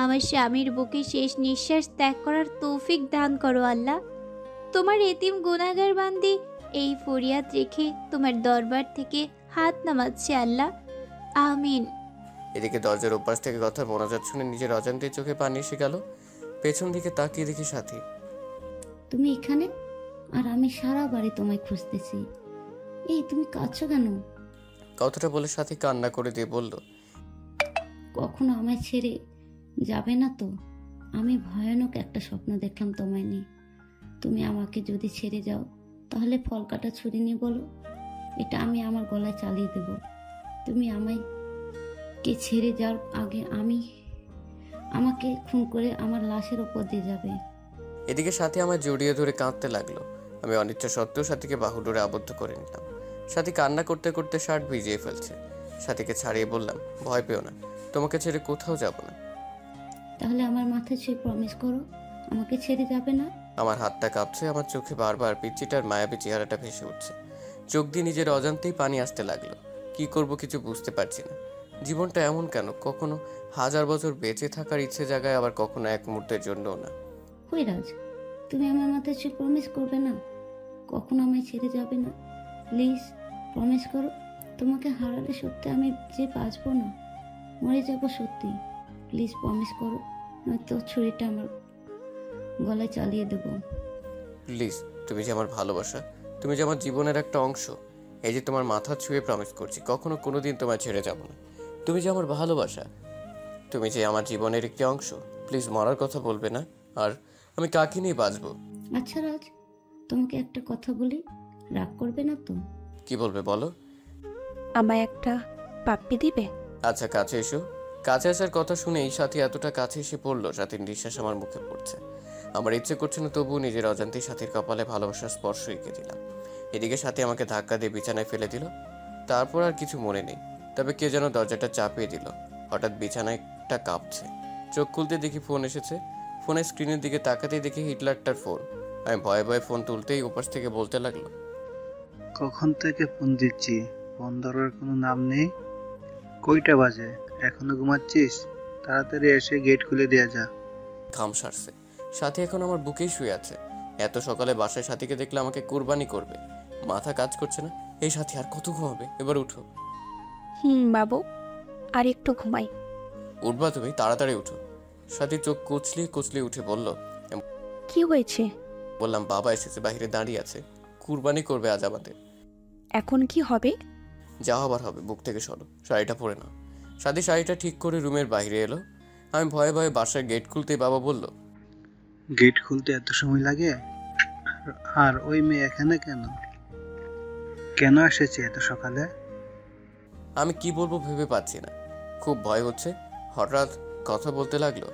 আমার স্বামীর বুকে শেষ নিঃশ্বাস ত্যাগ করার তৌফিক দান করো আল্লাহ। তোমার এতিম গুনাহগার বান্দি এই ফরিয়াদ রেখে তোমার দরবার থেকে হাত নামাচ্ছে আল্লাহ, আমিন। এদিকে দরজার ওপাশ থেকে কথা মোনাজাত শুনে নিজের অজান্তে চোখে পানি এসে গেল। পেছন দিকে তাকিয়ে দেখি সাথী। তুমি এখানে? আর আমি সারা বাড়ি তোমায় খুঁজতেছি। এই তুমি কাঁদছো কেন? কথাটা বলে সাথী কান্না করে দিয়ে বলল, কখনো আমায় ছেড়ে যাবে না তো? আমি ভয়ানক একটা স্বপ্ন দেখলাম তোমায় নিয়ে। তুমি আমাকে যদি ছেড়ে যাও তাহলে ফল কাটা ছুরি নিয়ে বলো, এটা আমি আমার গলায় চালিয়ে দেব। তুমি আমায় ছেড়ে যাওয়ার আগে আমাকে খুন করে আমার লাশের ওপর দিয়ে যাবে। এদিকে সাথী আমায় জড়িয়ে ধরে কাঁদতে লাগলো। আমি অনিচ্ছা সত্ত্বেও সাথীকে বাহুডোরে আবদ্ধ করে নিলাম। সাথী কান্না করতে করতে শার্ট ভিজিয়ে ফেলছে। সাথীকে ছাড়িয়ে বললাম, ভয় পেও না, তোমাকে ছেড়ে কোথাও যাব না। তাহলে আমার মাথায় ছুঁয়ে প্রমিস করো আমাকে ছেড়ে যাবে না। আমার হাতটা কাঁপছে, আমার চোখে বারবার পিচ্চিটার মায়াবী চেহারাটা ভেসে উঠছে। চোখ দিয়ে নিজের অজান্তেই পানি আসতে লাগলো। কি করব কিছু বুঝতে পারছি না। জীবনটা এমন কেন? কখনো 1000 বছর বেঁচে থাকার ইচ্ছে জাগায়, আবার কখনো এক মুহূর্তের জন্যও না। কই রাজ, তুমি আমার মাথায় ছুঁয়ে প্রমিস করবে না? কখনো আমায় ছেড়ে যাবে না? প্লিজ প্রমিস করো। তোমাকে হারালে সত্যি আমি যে বাঁচবো না, মরে যাবো সত্যি। প্লিজ প্রমিস করো, নয়তো ছুরিটা আমার গলায় চালিয়ে দেবো। প্লিজ, তুমি যে আমার ভালোবাসা, তুমি যে আমার জীবনের একটা অংশ। এই যে তোমার মাথা ছুঁয়ে প্রমিস করছি, কখনো কোনোদিন তোমায় ছেড়ে যাব না। তুমি যে আমার ভালোবাসা, তুমি যে আমার জীবনের একটি অংশ। প্লিজ মরার কথা বলবে না। আর আমি কাকে নিয়ে বাঁচবো? আচ্ছা রাজ, তোমাকে একটা কথা বলি, রাগ করবে না তো? কি বলবে বলো। আমায় একটা পাপ্পি দিবে? আচ্ছা কাছে এসো। কাছে আসার কথা শুনেই সাথী এতটা কাছে এসে পড়লো, সাথীর নিঃশ্বাস আমার মুখে পড়ছে। আমার ইচ্ছে করছে না, তবুও নিজের অজান্তেই সাথীর কপালে ভালোবাসার স্পর্শ এঁকে দিলাম। এদিকে সাথী আমাকে ধাক্কা দিয়ে বিছানায় ফেলে দিল। তারপর আর কিছু মনে নেই, তবে কে যেন দরজাটা চাপিয়ে দিল। হঠাৎ বিছানাটা কাঁপছে। চোখ খুলতে দেখি ফোন এসেছে। ফোনের স্ক্রিনের দিকে তাকাতেই দেখি হিটলারটার ফোন। আমি ভয়ে ভয়ে ফোন তুলতেই ওপাশ থেকে বলতে লাগলো, কখন থেকে ফোন দিচ্ছি, ফোন ধরার কোনো নাম নেই। কয়টা বাজে? এখনো ঘুমাচ্ছিস? তাড়াতাড়ি এসে গেট খুলে দেয়া যা। ঘাম সারছে। সাথী এখন আমার বুকেই শুয়ে আছে। এত সকালে বাসায় সাথীকে দেখলে আমাকে কুরবানি করবে। মাথা কাজ করছে না। এই সাথী আর কত ঘুমাবে? এবার উঠো। বাবু, আর একটু ঘুমাই। উঠবা তুমি? তাড়াতাড়ি উঠো। সাথী চোখ কুচলিয়ে কুচলিয়ে উঠে বলল, কি হয়েছে? বললাম বাবা এসেছে, বাইরে দাঁড়িয়ে আছে, কুরবানি করবে আজ আমাদের। এখন কি হবে? যা হবার হবে। বুক থেকে সরো, শাড়িটা পরে নাও। সাথী শাড়িটা ঠিক করে রুমের বাইরে এলো। আমি ভয়ে ভয়ে বাসার গেট খুলতেই বাবা বলল, গেট খুলতে এত সময় লাগে? আর ওই মেয়ে এখানে কেন? কেন এসেছে এত সকালে? আমি কি বলবো ভেবে পাচ্ছি না। খুব ভয় হচ্ছে। হঠাৎ কথা বলতে লাগলো,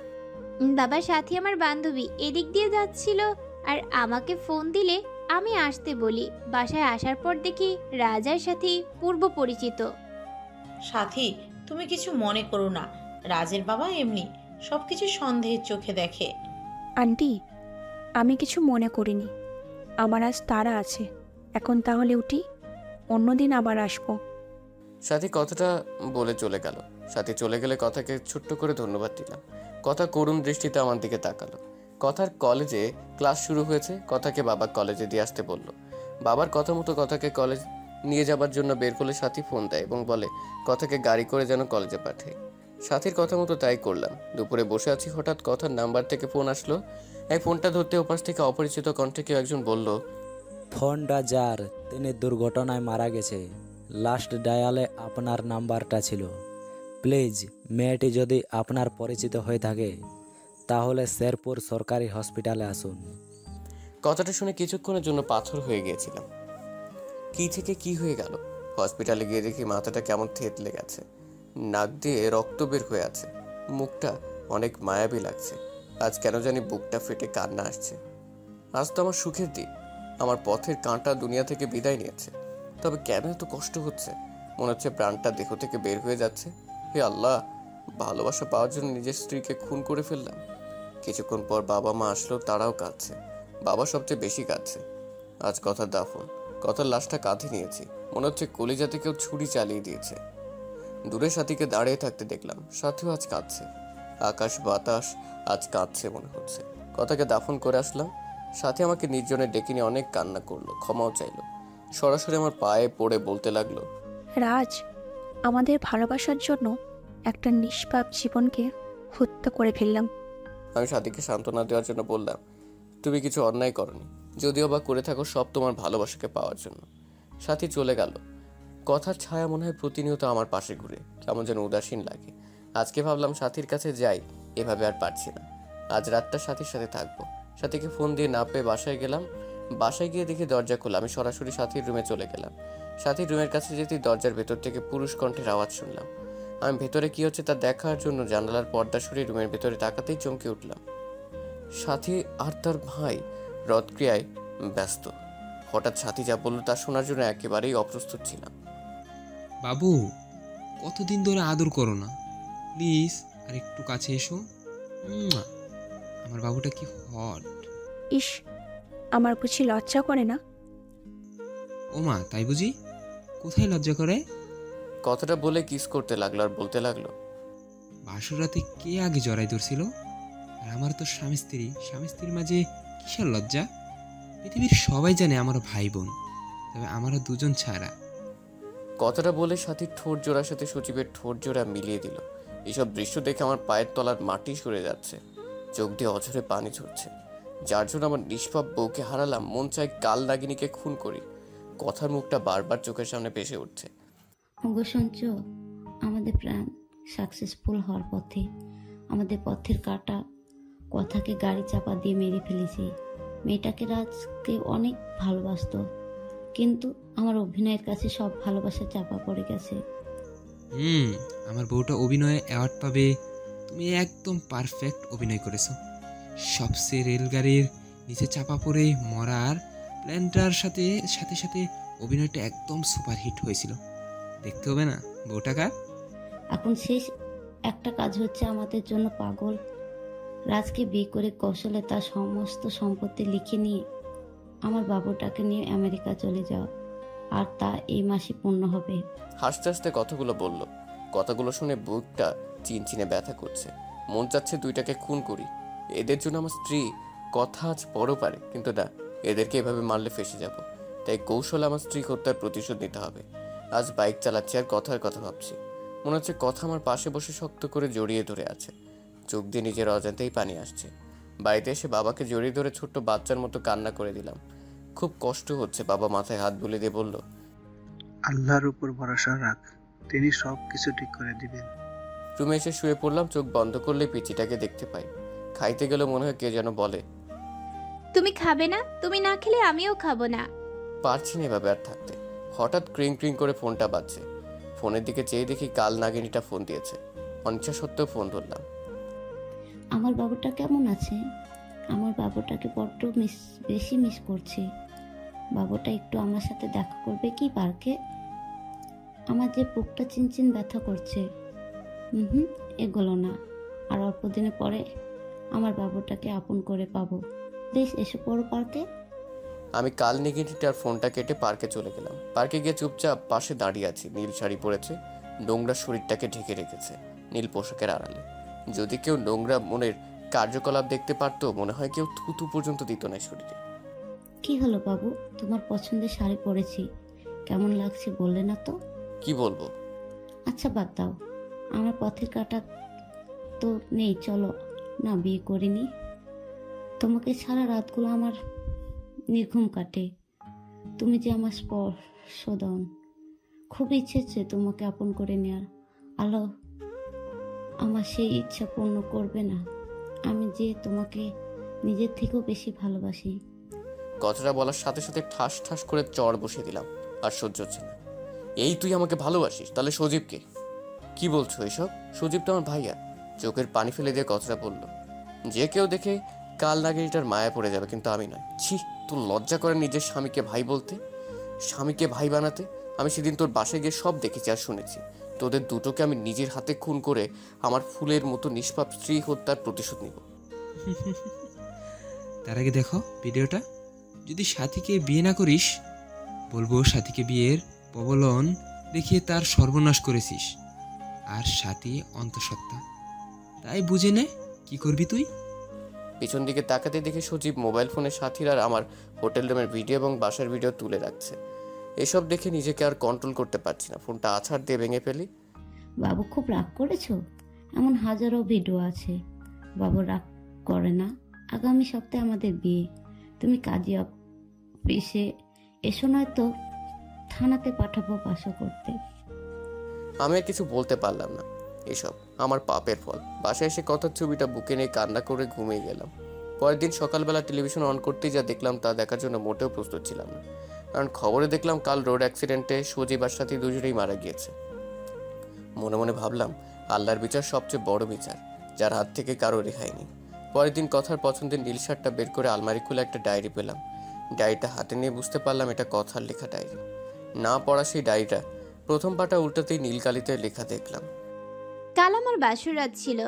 বাবা, সাথী আমার বান্ধবী এদিক দিয়ে যাচ্ছিল আর আমাকে ফোন দিলে আমি আসতে বলি। বাসায় আসার পর দেখি রাজার সাথে পূর্ব পরিচিত। সাথী, তুমি কিছু মনে করো না। রাজের বাবা এমনি সবকিছু সন্দেহের চোখে দেখে। আন্টি, আমি কিছু মনে করিনি। আমার আজ তাড়া আছে। এখন তাহলে উঠি, অন্যদিন আবার আসবো। সাথী কথাটা বলে চলে গেল। সাথী চলে গেলে কথাকে ছোট্ট করে ধন্যবাদ দিলাম। কথা করুণ দৃষ্টিতে আমার দিকে তাকালো। কথার কলেজে ক্লাস শুরু হয়েছে, কথাকে বাবা কলেজে দিয়ে আসতে বলল। বাবার কথা মতো কথাকে কলেজ নিয়ে যাবার জন্য বের করলে সাথী ফোন দেয় এবং বলে কথাকে গাড়ি করে যেন কলেজে পাঠায়। সাথীর কথা মতো তাই করলাম। দুপুরে বসে আছি, হঠাৎ কথার নাম্বার থেকে ফোন আসলো। এই ফোনটা ধরতে ওপাশ থেকে অপরিচিত কণ্ঠে কেউ একজন বলল, ফোনটা যার, তিনি দুর্ঘটনায় মারা গেছে। লাস্ট ডায়ালে আপনার নাম্বারটা ছিল। প্লিজ, মেয়েটি যদি আপনার পরিচিত হয়ে থাকে তাহলে শেরপুর সরকারি হসপিটালে আসুন। কথাটা শুনে কিছুক্ষণের জন্য পাথর হয়ে গিয়েছিলাম। কি থেকে কি হয়ে গেল? হসপিটালে গিয়ে দেখি মাথাটা কেমন থেতলে গেছে, নাক দিয়ে রক্ত বের হয়ে আছে, মুখটা অনেক মায়াবী লাগছে। আজ কেন জানি বুকটা ফেটে কান্না আসছে। আজ তো আমার সুখের দিন, আমার পথের কাঁটা দুনিয়া থেকে বিদায় নিয়েছে। তবে কেন এত কষ্ট হচ্ছে? মনে হচ্ছে প্রাণটা দেহ থেকে বের হয়ে যাচ্ছে। হে আল্লাহ, ভালোবাসা পাওয়ার জন্য নিজের স্ত্রীকে খুন করে ফেললাম। কিছুক্ষণ পর বাবা মা আসলো, তারাও কাঁদছে। বাবা সবচেয়ে বেশি কাঁদছে। আজ কথার দাফন, কথার লাশটা কাঁধে নিয়েছি। মনে হচ্ছে কলিজাতে কেউ ছুরি চালিয়ে দিয়েছে। দূরে সাথীকে দাঁড়িয়ে থাকতে দেখলাম, সাথীও আজ কাঁদছে। আকাশ বাতাস আজ কাঁদছে মনে হচ্ছে। কথাকে দাফন করে আসলাম। সাথী আমাকে নির্জনে ডেকে নিয়ে অনেক কান্না করলো, ক্ষমাও চাইলো। সরাসরি আমার পায়ে পড়ে বলতে লাগলো, রাজ, আমাদের ভালোবাসার জন্য একটা নিষ্পাপ জীবনকে হত্যা করে ফেললাম। আমি সাথীকে সান্ত্বনা দেওয়ার জন্য বললাম, তুমি কিছু অন্যায় করনি, যদিও বা করে থাকো সব তোমার ভালোবাসাকে পাওয়ার জন্য। সাথী চলে গেল। কথার ছায়া মনে হয় প্রতিনিয়ত আমার পাশে ঘুরে, কেমন যেন উদাসীন লাগে। আজকে ভাবলাম সাথীর কাছে যাই, এভাবে আর পারছি না। আজ রাতটা সাথীর সাথে থাকবো। সাথীকে ফোন দিয়ে না পেয়ে বাসায় গেলাম। বাসায় গিয়ে দেখি দরজা খোলা। আমি সরাসরি সাথীর রুমে চলে গেলাম। সাথীর রুমের কাছে যেতেই দরজার ভেতর থেকে পুরুষ কণ্ঠের আওয়াজ শুনলাম। আমি ভেতরে কি হচ্ছে তা দেখার জন্য জানালার পর্দা সরিয়ে রুমের ভেতরে তাকাতেই চমকে উঠলাম। সাথী আর তার ভাই রদক্রিয়ায় ব্যস্ত। হঠাৎ সাথী যা বলল তা শোনার জন্য একেবারেই অপ্রস্তুত ছিলাম। বাবু, কতদিন ধরে আদর করো না, প্লিজ আর একটু কাছে এসো। মুয়া! আমার বাবুটা কি হট। ইস, আমার বুঝি লজ্জা করে না? ও মা, তাই বুঝি? কোথায় লজ্জা করে? কথাটা বলে কিস করতে লাগলো আর বলতে লাগলো, বাসর রাতে কে আগে জড়াই ধরছিল? আর আমার তো স্বামী স্ত্রীর মাঝে কিসের লজ্জা? পৃথিবীর সবাই জানে আমার ভাই বোন, তবে আমারও দুজন ছাড়া। কথাটা বলে সাথীর ঠোঁট জোড়ার সাথে সচিবের ঠোঁট জোড়া মিলিয়ে দিল। এসব দৃশ্য দেখে আমার পায়ের তলার মাটি সরে যাচ্ছে, চোখ দিয়ে অঝরে পানি ঝরছে। যার জন্য আমার নিষ্পাপ বউকে হারালাম, মন চাই কাল নাগিনীকে খুন করি। কথার মুখটা বারবার চোখের সামনে ভেসে উঠছে। ওগো সঞ্চ, আমাদের প্ল্যান সাকসেসফুল হওয়ার পথে। আমাদের পথের কাটা কথাকে গাড়ি চাপা দিয়ে মেরে ফেলেছি। মেয়েটাকে রাজকে অনেক ভালোবাসতো, কিন্তু আমার অভিনয়ের কাছে সব ভালোবাসা চাপা পড়ে গেছে। আমার বউটা অভিনয়ে অ্যাওয়ার্ড পাবে। তুমি একদম পারফেক্ট অভিনয় করেছো। সবচেয়ে রেলগাড়ির নিচে চাপা পড়ে মরার প্ল্যানটার সাথে সাথে সাথে অভিনয়টা একদম সুপারহিট হয়েছিল। দেখতে হবে না বউটা কার? এখন শেষ একটা কাজ হচ্ছে আমাদের জন্য পাগল রাজকে বিয়ে করে কৌশলে তার সমস্ত সম্পত্তি লিখে নিয়ে আমার বাবুটাকে নিয়ে আমেরিকা চলে যাও, আর তা এই মাসে পূর্ণ হবে। হাসতে হাসতে কথাগুলো বলল। কথাগুলো শুনে বুকটা চিনচিনে ব্যথা করছে। মন চাচ্ছে দুইটাকে খুন করি। এদের জন্য আমার স্ত্রী কথা আজ বড় পারে, কিন্তু না, এদেরকে এভাবে মারলে ফেসে যাব। তাই কৌশল আমার স্ত্রী হত্যার প্রতিশোধ নিতে হবে। আজ বাইক চালাচ্ছি আর কথার কথা ভাবছি। মনে হচ্ছে কথা আমার পাশে বসে শক্ত করে জড়িয়ে ধরে আছে। চোখ দিয়ে নিজের অজান্তেই পানি আসছে। বাড়িতে এসে বাবাকে জড়িয়ে ধরে ছোট্ট বাচ্চার মতো কান্না করে দিলাম। খুব কষ্ট হচ্ছে। বাবা মাথায় হাত বুলিয়ে দিয়ে বলল, আল্লাহর উপর ভরসা রাখ, তিনি সব কিছু ঠিক করে দিবেন। রুমে এসে শুয়ে পড়লাম। চোখ বন্ধ করলে পিচিটাকে দেখতে পাই। খাইতে গেলে মনে হয় কে যেন বলে, তুমি খাবে না? তুমি না খেলে আমিও খাবো না। পারছি না এভাবে আর থাকতে। হঠাৎ ক্রিং ক্রিং করে ফোনটা বাজছে। ফোনের দিকে চেয়ে দেখি কাল নাগিনীটা ফোন দিয়েছে। অনিচ্ছা সত্ত্বেও ফোন ধরলাম। আমার বাবুটা কেমন আছে? আমার বাবুটাকে বড্ড বেশি মিস করছি। বাবুটা একটু আমার সাথে দেখা করবে কি পার্কে? আমার যে বুকটা চিনচিন ব্যথা করছে। এগুলো না, আর অল্প দিনে পরে আমার বাবুটাকে আপন করে পাবো। প্লিজ এসে পড়ো পার্কে। আমি কাল নাগিনীটার ফোনটা কেটে পার্কে চলে গেলাম। পার্কে গিয়ে চুপচাপ পাশে দাঁড়িয়ে আছি। নীল শাড়ি পরেছে, নোংরা শরীরটাকে ঢেকে রেখেছে নীল পোশাকের আড়ালে। যদি কেউ নোংরা মনের কার্যকলাপ দেখতে পারতো, মনে হয় কেউ থুতু পর্যন্ত দিত না শরীরে। কি হলো বাবু, তোমার পছন্দের শাড়ি পরেছি, কেমন লাগছে বললে না তো? কি বলবো? আচ্ছা বাদ দাও, আমার পথের কাটা তো নেই, চলো না বিয়ে করিনি। তোমাকে ছাড়া রাতগুলো আমার নির্ঘুম কাটে। তুমি যে আমার স্পর্শদন, খুব ইচ্ছে তোমাকে আপন করে নেওয়ার। আলো আমার সেই ইচ্ছা পূর্ণ করবে না? আমি যে তোমাকে নিজের থেকেও বেশি ভালোবাসি। কথাটা বলার সাথে সাথে ঠাস ঠাস করে চড় বসিয়ে দিলাম। আর সহ্য হচ্ছে না। এই তুই আমাকে ভালোবাসিস, তাহলে সজীবকে? কি বলছো এসব? সজীব তো আমার ভাইয়া। চোখের পানি ফেলে দিয়ে কথাটা বলল। যে কেউ দেখে কাল নাগিনীটার মায়া পড়ে যাবে, কিন্তু আমি নয়। ছি, তোর লজ্জা করে নিজের স্বামীকে ভাই বলতে, স্বামীকে ভাই বানাতে? আমি সেদিন তোর বাসায় গিয়ে সব দেখেছি আর শুনেছি। তোদের দুটোকে আমি নিজের হাতে খুন করে আমার ফুলের মতো নিষ্পাপ স্ত্রী হত্যার প্রতিশোধ নিব। তার আগে দেখো ভিডিওটা। যদি সাথীকে বিয়ে না করিস, বলবো সাথীকে বিয়ের প্রবলন দেখিয়ে তার সর্বনাশ করেছিস। আর সাথী অন্তঃসত্ত্বা, তাই বুঝে নে কি করবি তুই। পিছন দিকে তাকাতে দেখে সজীব মোবাইল ফোনে সাথীর আর আমার হোটেল রুমের ভিডিও এবং বাসার ভিডিও তুলে রাখছে। এসব দেখে নিজেকে আর কন্ট্রোল করতে পারছি না। ফোনটা আছাড় দিয়ে ভেঙে ফেলি। বাবু খুব রাগ করেছো? এমন হাজারো ভিডিও আছে। বাবু রাগ করে না। আগামী সপ্তাহে আমাদের বিয়ে। তুমি কাজী অফিসে এসো, নয়তো থানাতে পাঠাবো বাসা করতে। আমি আর কিছু বলতে পারলাম না। এসব আমার পাপের ফল। বাসায় এসে কথার ছবিটা বুকে নিয়ে কান্না করে ঘুমিয়ে গেলাম। পরের দিন সকালবেলা টেলিভিশন অন করতেই যা দেখলাম তা দেখার জন্য মোটেও প্রস্তুত ছিলাম না। কারণ খবরে দেখলাম কাল রোড অ্যাক্সিডেন্টে সজীব আর সাথী দুজনেই মারা গিয়েছে। মনে মনে ভাবলাম, আল্লাহর বিচার সবচেয়ে বড় বিচার, যার হাত থেকে কারো রেহাই নেই। পরের দিন কথার পছন্দের নীল শার্টটা বের করে আলমারি খুলে একটা ডায়েরি পেলাম। ডায়েরিটা হাতে নিয়ে বুঝতে পারলাম এটা কথার লেখা ডায়েরি। না পড়া সেই ডায়েরিটা প্রথম পাতা উল্টাতেই নীলকালিতে লেখা দেখলাম। কাল আমার বাসর রাত ছিল।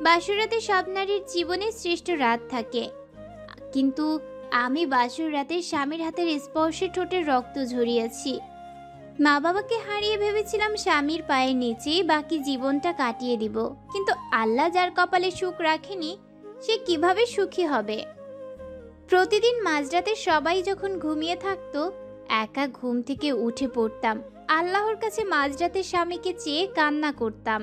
বাসর রাতে সব নারীর জীবনে শ্রেষ্ঠ রাত থাকে, কিন্তু আমি বাসর রাতে স্বামীর হাতের স্পর্শে ঠোঁটের রক্ত ঝরিয়েছি। মা বাবাকে হারিয়ে ভেবেছিলাম স্বামীর পায়ের নিচেই বাকি জীবনটা কাটিয়ে দিব, কিন্তু আল্লাহ যার কপালে সুখ রাখেনি সে কিভাবে সুখী হবে। প্রতিদিন মাঝরাতে সবাই যখন ঘুমিয়ে থাকতো, একা ঘুম থেকে উঠে পড়তাম, আল্লাহর কাছে মাঝরাতে স্বামীকে চেয়ে কান্না করতাম।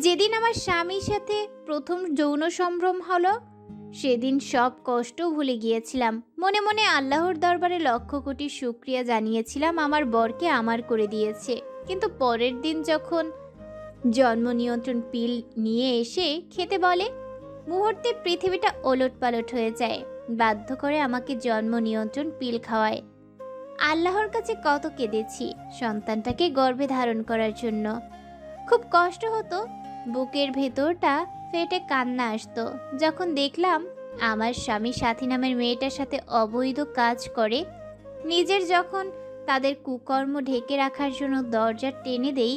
যেদিন আমার স্বামীর সাথে প্রথম যৌন সম্ভ্রম হলো, সেদিন সব কষ্ট ভুলে গিয়েছিলাম। মনে মনে আল্লাহর দরবারে লক্ষ কোটি শুকরিয়া জানিয়েছিলাম আমার বরকে আমার করে দিয়েছে। কিন্তু পরের দিন যখন জন্ম নিয়ন্ত্রণ পিল নিয়ে এসে খেতে বলে, মুহূর্তে পৃথিবীটা ওলটপালট হয়ে যায়। বাধ্য করে আমাকে জন্ম নিয়ন্ত্রণ পিল খাওয়ায়। আল্লাহর কাছে কত কেঁদেছি সন্তানটাকে গর্ভে ধারণ করার জন্য। খুব কষ্ট হতো, বুকের ভেতরটা ফেটে কান্না আসতো যখন দেখলাম আমার স্বামী সাথী নামের মেয়েটার সাথে অবৈধ কাজ করে। নিজের যখন তাদের কুকর্ম ঢেকে রাখার জন্য দরজা টেনে দেই,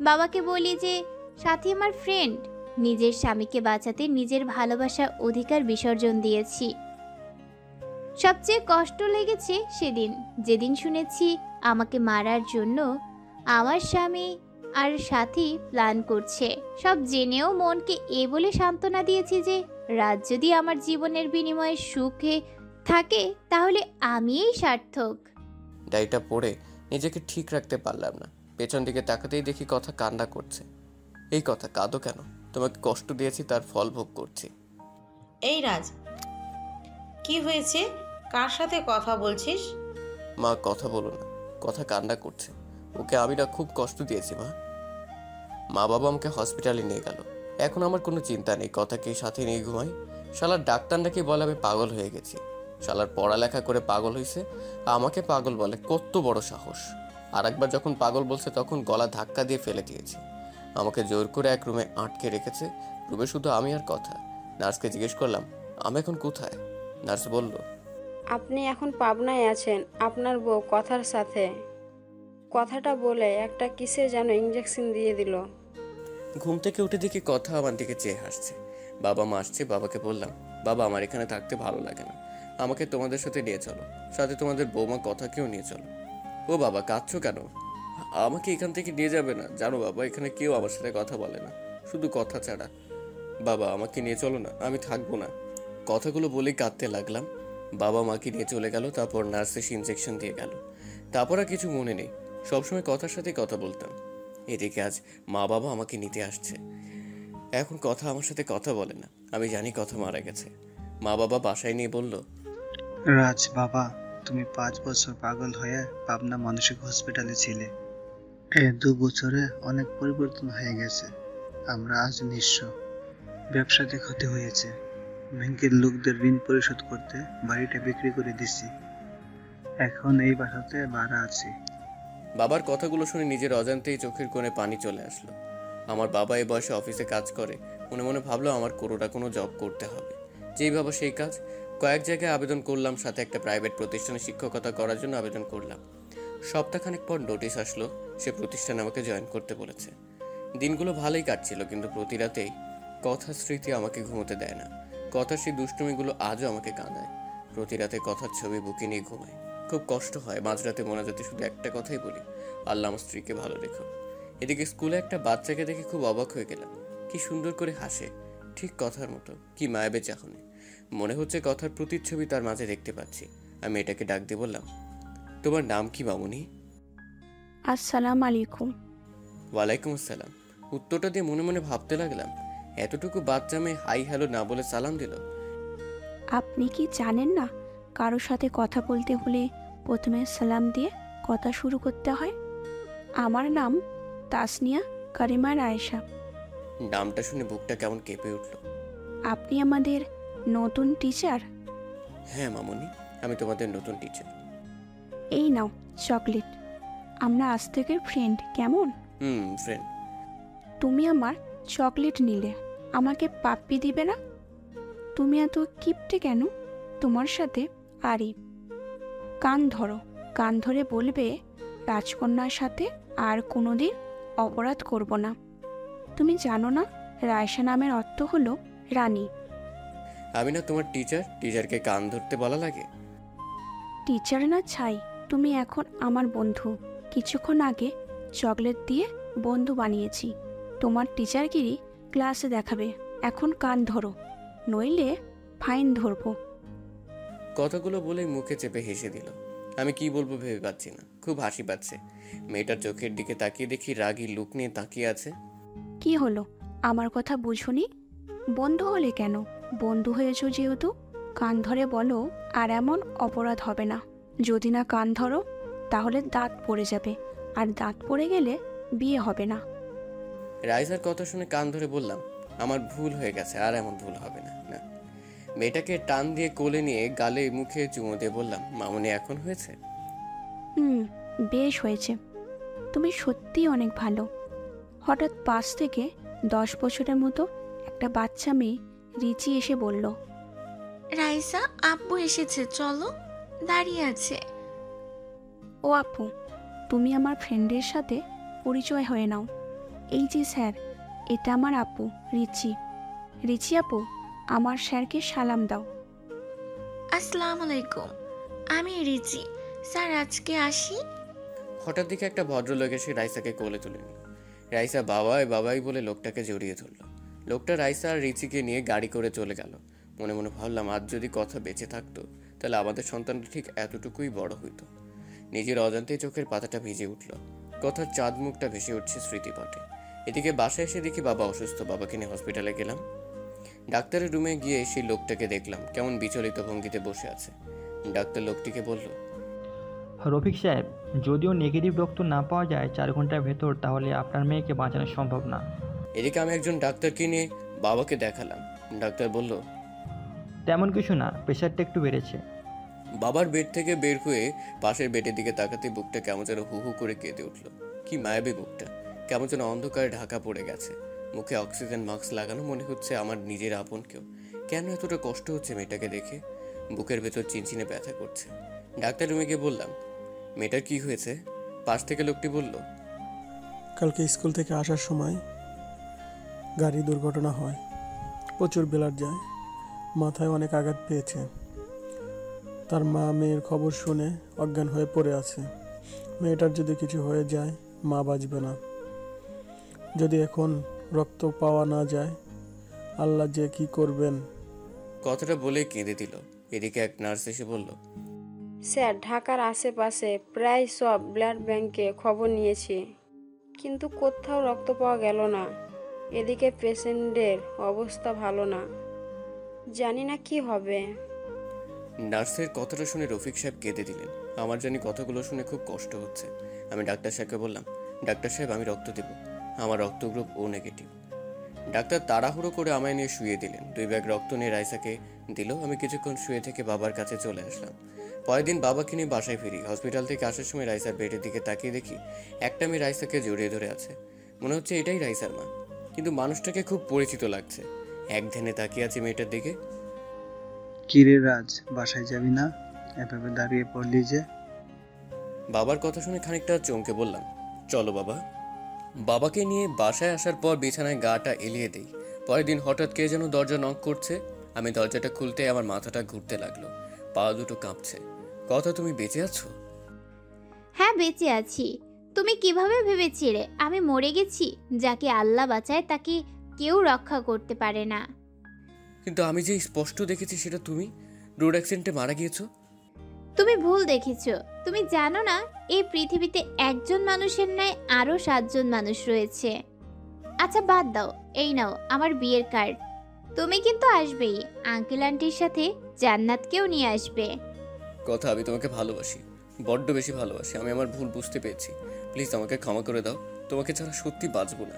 বাবাকে বলি যে সাথী আমার ফ্রেন্ড। নিজের স্বামীকে বাঁচাতে নিজের ভালোবাসা অধিকার বিসর্জন দিয়েছি। সবচেয়ে কষ্ট লেগেছে সেদিন, যেদিন শুনেছি আমাকে মারার জন্য আমার স্বামী আর সাথী প্ল্যান করছে। সব জেনেও মনকে এ বলে সান্ত্বনা দিয়েছি যে রাত যদি আমার জীবনের বিনিময়ে সুখে থাকে তাহলে আমিই সার্থক। ডায়েরিটা পড়ে নিজেকে ঠিক রাখতে পারলাম না। পেছন দিকে তাকাতেই দেখি কথা কান্না করছে। এই কথা, কাঁদো কেন? তোমাকে কষ্ট দিয়েছি, তার ফল ভোগ করছি। এই রাজ, কি হয়েছে? কার সাথে কথা বলছিস? মা কথা বলো না, কথা কান্না করছে। ওকে আমি না খুব কষ্ট দিয়েছি মা। মা বাবা আমাকে হসপিটালে নিয়ে গেল। এখন আমার কোনো চিন্তা নেই, কথাকে সাথে নিয়ে ঘুমাই। শালার ডাক্তার নাকি বলে আমি পাগল হয়ে গেছি। শালার পড়ালেখা করে পাগল হয়েছে, আমাকে পাগল বলে? কত বড় সাহস! আর একবার যখন পাগল বলছে তখন গলা ধাক্কা দিয়ে ফেলে দিয়েছি। আমাকে জোর করে এক রুমে আটকে রেখেছে। রুমে শুধু আমি আর কথা। নার্সকে জিজ্ঞেস করলাম আমি এখন কোথায়। নার্স বলল, আপনি এখন পাবনায় আছেন আপনার বউ কথার সাথে। কথাটা বলে একটা কিসে যেন ইঞ্জেকশন দিয়ে দিল। ঘুম থেকে উঠে দেখি কথা আমার দিকে চেয়ে হাসছে। বাবা মা আসছে। বাবাকে বললাম, বাবা আমার এখানে থাকতে ভালো লাগে না, আমাকে তোমাদের সাথে নিয়ে চলো, সাথে তোমাদের বৌমা কথাকেও নিয়ে চলো। ও বাবা, কাঁদছো কেন? আমাকে এখান থেকে নিয়ে যাবে না? জানো বাবা, এখানে কেউ আমার সাথে কথা বলে না, শুধু কথা ছাড়া। বাবা আমাকে নিয়ে চলো না, আমি থাকবো না। কথাগুলো বলেই কাঁদতে লাগলাম। বাবা মাকে নিয়ে চলে গেল, তারপর নার্স এসে ইনজেকশন দিয়ে গেল। তারপর আর কিছু মনে নেই, সবসময় কথার সাথে কথা বলতাম। এদিকে আজ মা বাবা আমাকে নিতে আসছে, এখন কথা আমার সাথে কথা বলে না। আমি জানি কথা মারা গেছে। মা বাবা বাসায় নিয়ে বলল, রাজ বাবা, তুমি 5 বছর পাগল হয়ে পাবনা মানসিক হসপিটালে ছিলে। এই 2 বছরে অনেক পরিবর্তন হয়ে গেছে। আমরা আজ নিঃস্ব, ব্যবসাতে ক্ষতি হয়েছে, ব্যাংকের লোকদের ঋণ পরিশোধ করতে বাড়িটা বিক্রি করে দিছি। এখন এই বাসাতে ভাড়া আছি। বাবার কথাগুলো শুনে নিজের অজান্তেই চোখের কোণে পানি চলে আসলো। আমার বাবা এই বয়সে অফিসে কাজ করে, মনে মনে ভাবলো আমার কোনো জব করতে হবে। যেই ভাবা সেই কাজ। কয়েক জায়গায় আবেদন করলাম, সাথে একটা প্রাইভেট প্রতিষ্ঠানে শিক্ষকতা করার জন্য আবেদন করলাম। সপ্তাহখানেক পর নোটিশ আসলো, সে প্রতিষ্ঠানে আমাকে জয়েন করতে বলেছে। দিনগুলো ভালোই কাটছিল, কিন্তু প্রতি রাতেই কথার স্মৃতি আমাকে ঘুমোতে দেয় না। কথার সেই দুষ্টুমিগুলো আজও আমাকে কাঁদায়। প্রতি রাতে কথার ছবি বুকে নিয়ে ঘুমাই। খুব কষ্ট হয়, মাঝরাতে মোনাজাতে শুধু একটা কথাই বলি, আল্লাহ আমার স্ত্রীকে ভালো রেখো। এদিকে স্কুলে একটা বাচ্চাকে দেখে খুব অবাক হয়ে গেলাম। কি সুন্দর করে হাসে, ঠিক কথার মতো। কি মায়াবে চাহনি, মনে হচ্ছে কথার প্রতিচ্ছবি তার মাঝে দেখতে পাচ্ছি। আমি এটাকে ডাক দিয়ে বললাম, তোমার নাম কি মামুনি? আসসালামু আলাইকুম। ওয়ালাইকুম আসসালাম। উত্তরটা দিয়ে মনে মনে ভাবতে লাগলাম, এতটুকু বাচ্চা মেয়ে হাই হ্যালো না বলে সালাম দিল। আপনি কি জানেন না, কারোর সাথে কথা বলতে হলে প্রথমে সালাম দিয়ে কথা শুরু করতে হয়? আমার নাম তাসনিয়া কারিমা রায়েশা। নামটা শুনে বুকটা কেমন কেঁপে উঠল। আপনি আমাদের নতুন টিচার? হ্যাঁ মামুনি, আমি তোমাদের নতুন টিচার। এই নাও চকলেট, আমরা আজ থেকে ফ্রেন্ড, কেমন? ফ্রেন্ড। তুমি আমার চকলেট নিলে আমাকে পাপ্পি দিবে না? তুমি এত কিপটে কেন? তোমার সাথে আরিফ। কান ধরো, কান ধরে বলবে রাজকন্যার সাথে আর কোনোদিন অপরাধ করব না। তুমি জানো না রায়শা নামের অর্থ হলো রানী। আমি না তোমার টিচার, টিচারকে কান ধরতে বলা লাগে? টিচার না ছাই, তুমি এখন আমার বন্ধু। কিছুক্ষণ আগে চকলেট দিয়ে বন্ধু বানিয়েছি। তোমার টিচারগিরি ক্লাসে দেখাবে। এখন কান ধরো, নইলে ফাইন ধরবো। কথাগুলো বলে মুখে চেপে হেসে দিল। আমি কি বলবো ভেবে পাচ্ছি না, খুব হাসি পাচ্ছে। মেয়েটার চোখের দিকে তাকিয়ে দেখি রাগী লুক নিয়ে তাকিয়ে আছে। কি হলো, আমার কথা বুঝুনি? বন্ধু হলে কেন? বন্ধু হয়েছ যেহেতু কান ধরে বলো, আর এমন অপরাধ হবে না। যদি না কান ধরো তাহলে দাঁত পড়ে যাবে, আর দাঁত পড়ে গেলে বিয়ে হবে না। রাইসার কথা শুনে কান ধরে বললাম, আমার ভুল হয়ে গেছে, আর এমন ভুল হবে না। না। মেয়েটাকে টান দিয়ে কোলে নিয়ে গালে মুখে চুমো দিয়ে বললাম, মামুনি এখন হয়েছে? বেশ হয়েছে। তুমি সত্যিই অনেক ভালো। হঠাৎ পাশ থেকে 10 বছরের মতো একটা বাচ্চা মেয়ে রিচি এসে বলল, রাইসা আব্বু এসেছে, চলো, দাঁড়িয়ে আছে। ও আপু, তুমি আমার ফ্রেন্ডের সাথে পরিচয় হয়ে নাও। এই যে স্যার, এটা আমার আপু রিচি। রিচি আপু, আমার স্যারকে সালাম দাও। আসসালামু আলাইকুম, আমি রিচি। স্যার আজকে আসি। হঠাৎ দিকে একটা ভদ্রলোক এসে রাইসাকে কোলে তুলে নিল। রাইসা বাবাই বাবাই বলে লোকটাকে জড়িয়ে ধরল। লোকটা রাইসা আর রিচিকে নিয়ে গাড়ি করে চলে গেল। মনে মনে ভাবলাম, আজ যদি কথা বেঁচে থাকতো তাহলে আমাদের সন্তানটা ঠিক এতটুকুই বড় হইতো। নিজের অজান্তেই চোখের পাতাটা ভিজে উঠল। কথার চাঁদ মুখটা ভেসে উঠছে স্মৃতিপটে। এদিকে বাসায় এসে দেখি বাবা অসুস্থ। বাবাকে নিয়ে হসপিটালে গেলাম। ডাক্তারের রুমে গিয়ে সেই লোকটাকে দেখলাম কেমন বিচলিত ভঙ্গিতে বসে আছে। ডাক্তার লোকটিকে বলল, রফিক সাহেব, যদিও নেগেটিভ রক্ত না পাওয়া যায় 4 ঘন্টার ভেতর, তাহলে আপনার মেয়েকে বাঁচানো সম্ভব না। এদিকে আমি একজন ডাক্তারকে নিয়ে বাবাকে দেখালাম। ডাক্তার বলল, তেমন কিছু না, প্রেশারটা একটু বেড়েছে। বাবার বেড থেকে বের হয়ে পাশের বেডের দিকে তাকাতে বুকটা কেমন যেন হু হু করে কেঁদে উঠল। কি মায়াবী বুকটা, কেমন যেন অন্ধকারে ঢাকা পড়ে গেছে। মুখে অক্সিজেন মাস্ক লাগানো, মনে হচ্ছে আমার নিজের আপন কেউ। কেন এতটা কষ্ট হচ্ছে মেয়েটাকে দেখে? বুকের ভেতর চিনচিনে ব্যথা করছে। ডাক্তার রুমে গিয়ে বললাম, মেয়েটার কি হয়েছে? পাশ থেকে লোকটি বলল, কালকে স্কুল থেকে আসার সময় গাড়ি দুর্ঘটনা হয়, প্রচুর ব্লাড যায়, মাথায় অনেক আঘাত পেয়েছে। তার মা মেয়ের খবর শুনে অজ্ঞান হয়ে পড়ে আছে। মেয়েটার যদি কিছু হয়ে যায় মা বাঁচবে না। যদি এখন রক্ত পাওয়া না যায়, আল্লাহ যে কি করবেন। কথাটা বলে কেঁদে দিল। এদিকে এক নার্স এসে বলল, স্যার, ঢাকার আশেপাশে প্রায় সব ব্লাড ব্যাংকে খবর নিয়েছি, কিন্তু কোথাও রক্ত পাওয়া গেল না। এদিকে পেশেন্টের অবস্থা ভালো না, জানি না কি হবে। নার্সের কথাটা শুনে রফিক সাহেব কেঁদে দিলেন। আমার জানি কথাগুলো শুনে খুব কষ্ট হচ্ছে। আমি ডাক্তার সাহেবকে বললাম, ডাক্তার সাহেব আমি রক্ত দেব, আমার রক্ত গ্রুপ ও নেগেটিভ। ডাক্তার তাড়াহুড়ো করে আমায় নিয়ে শুয়ে দিলেন। 2 ব্যাগ রক্ত নিয়ে রাইসাকে দিল। আমি কিছুক্ষণ শুয়ে থেকে বাবার কাছে চলে আসলাম। পরের দিন বাবাকে নিয়ে বাসায় ফিরি। হসপিটাল থেকে আসার সময় রাইসার বেডের দিকে তাকিয়ে দেখি একটা মেয়ে রাইসাকে জড়িয়ে ধরে আছে। মনে হচ্ছে এটাই রাইসার মা, কিন্তু মানুষটাকে খুব পরিচিত লাগছে। এক ধ্যানে তাকিয়ে আছে মেয়েটার দিকে। কিরে রাজ, বাসায় যাবি না? এভাবে দাঁড়িয়ে পড়লি যে? বাবার কথা শুনে খানিকটা চমকে বললাম, চলো বাবা। বাবাকে নিয়ে বাসায় আসার পর বিছানায় গাটা এলিয়ে দেই। পরের দিন হঠাৎ কে যেন দরজা নক করছে। আমি দরজাটা খুলতে আমার মাথাটা ঘুরতে লাগলো, পা দুটো কাঁপছে। কথা, তুমি বেঁচে আছো? হ্যাঁ, বেঁচে আছি। তুমি কিভাবে ভেবেছিলে আমি মরে গেছি? যাকে আল্লাহ বাঁচায় তাকে কেউ রক্ষা করতে পারে না। কিন্তু আমি যে স্পষ্ট দেখেছি সেটা তুমি রোড অ্যাক্সিডেন্টে মারা গিয়েছো। তুমি ভুল দেখেছো। তুমি জানো না এই পৃথিবীতে একজন মানুষের ন্যায় আরো 7 জন মানুষ রয়েছে। আচ্ছা বাদ দাও, এই নাও আমার বিয়ের কার্ড। তুমি কিন্তু আসবেই, আঙ্কেল আন্টির সাথে জান্নাতকেও নিয়ে আসবে। কথা, আমি তোমাকে ভালোবাসি, বড্ড বেশি ভালোবাসি। আমি আমার ভুল বুঝতে পেরেছি। প্লিজ আমাকে ক্ষমা করে দাও। তোমাকে ছাড়া সত্যি বাঁচবো না।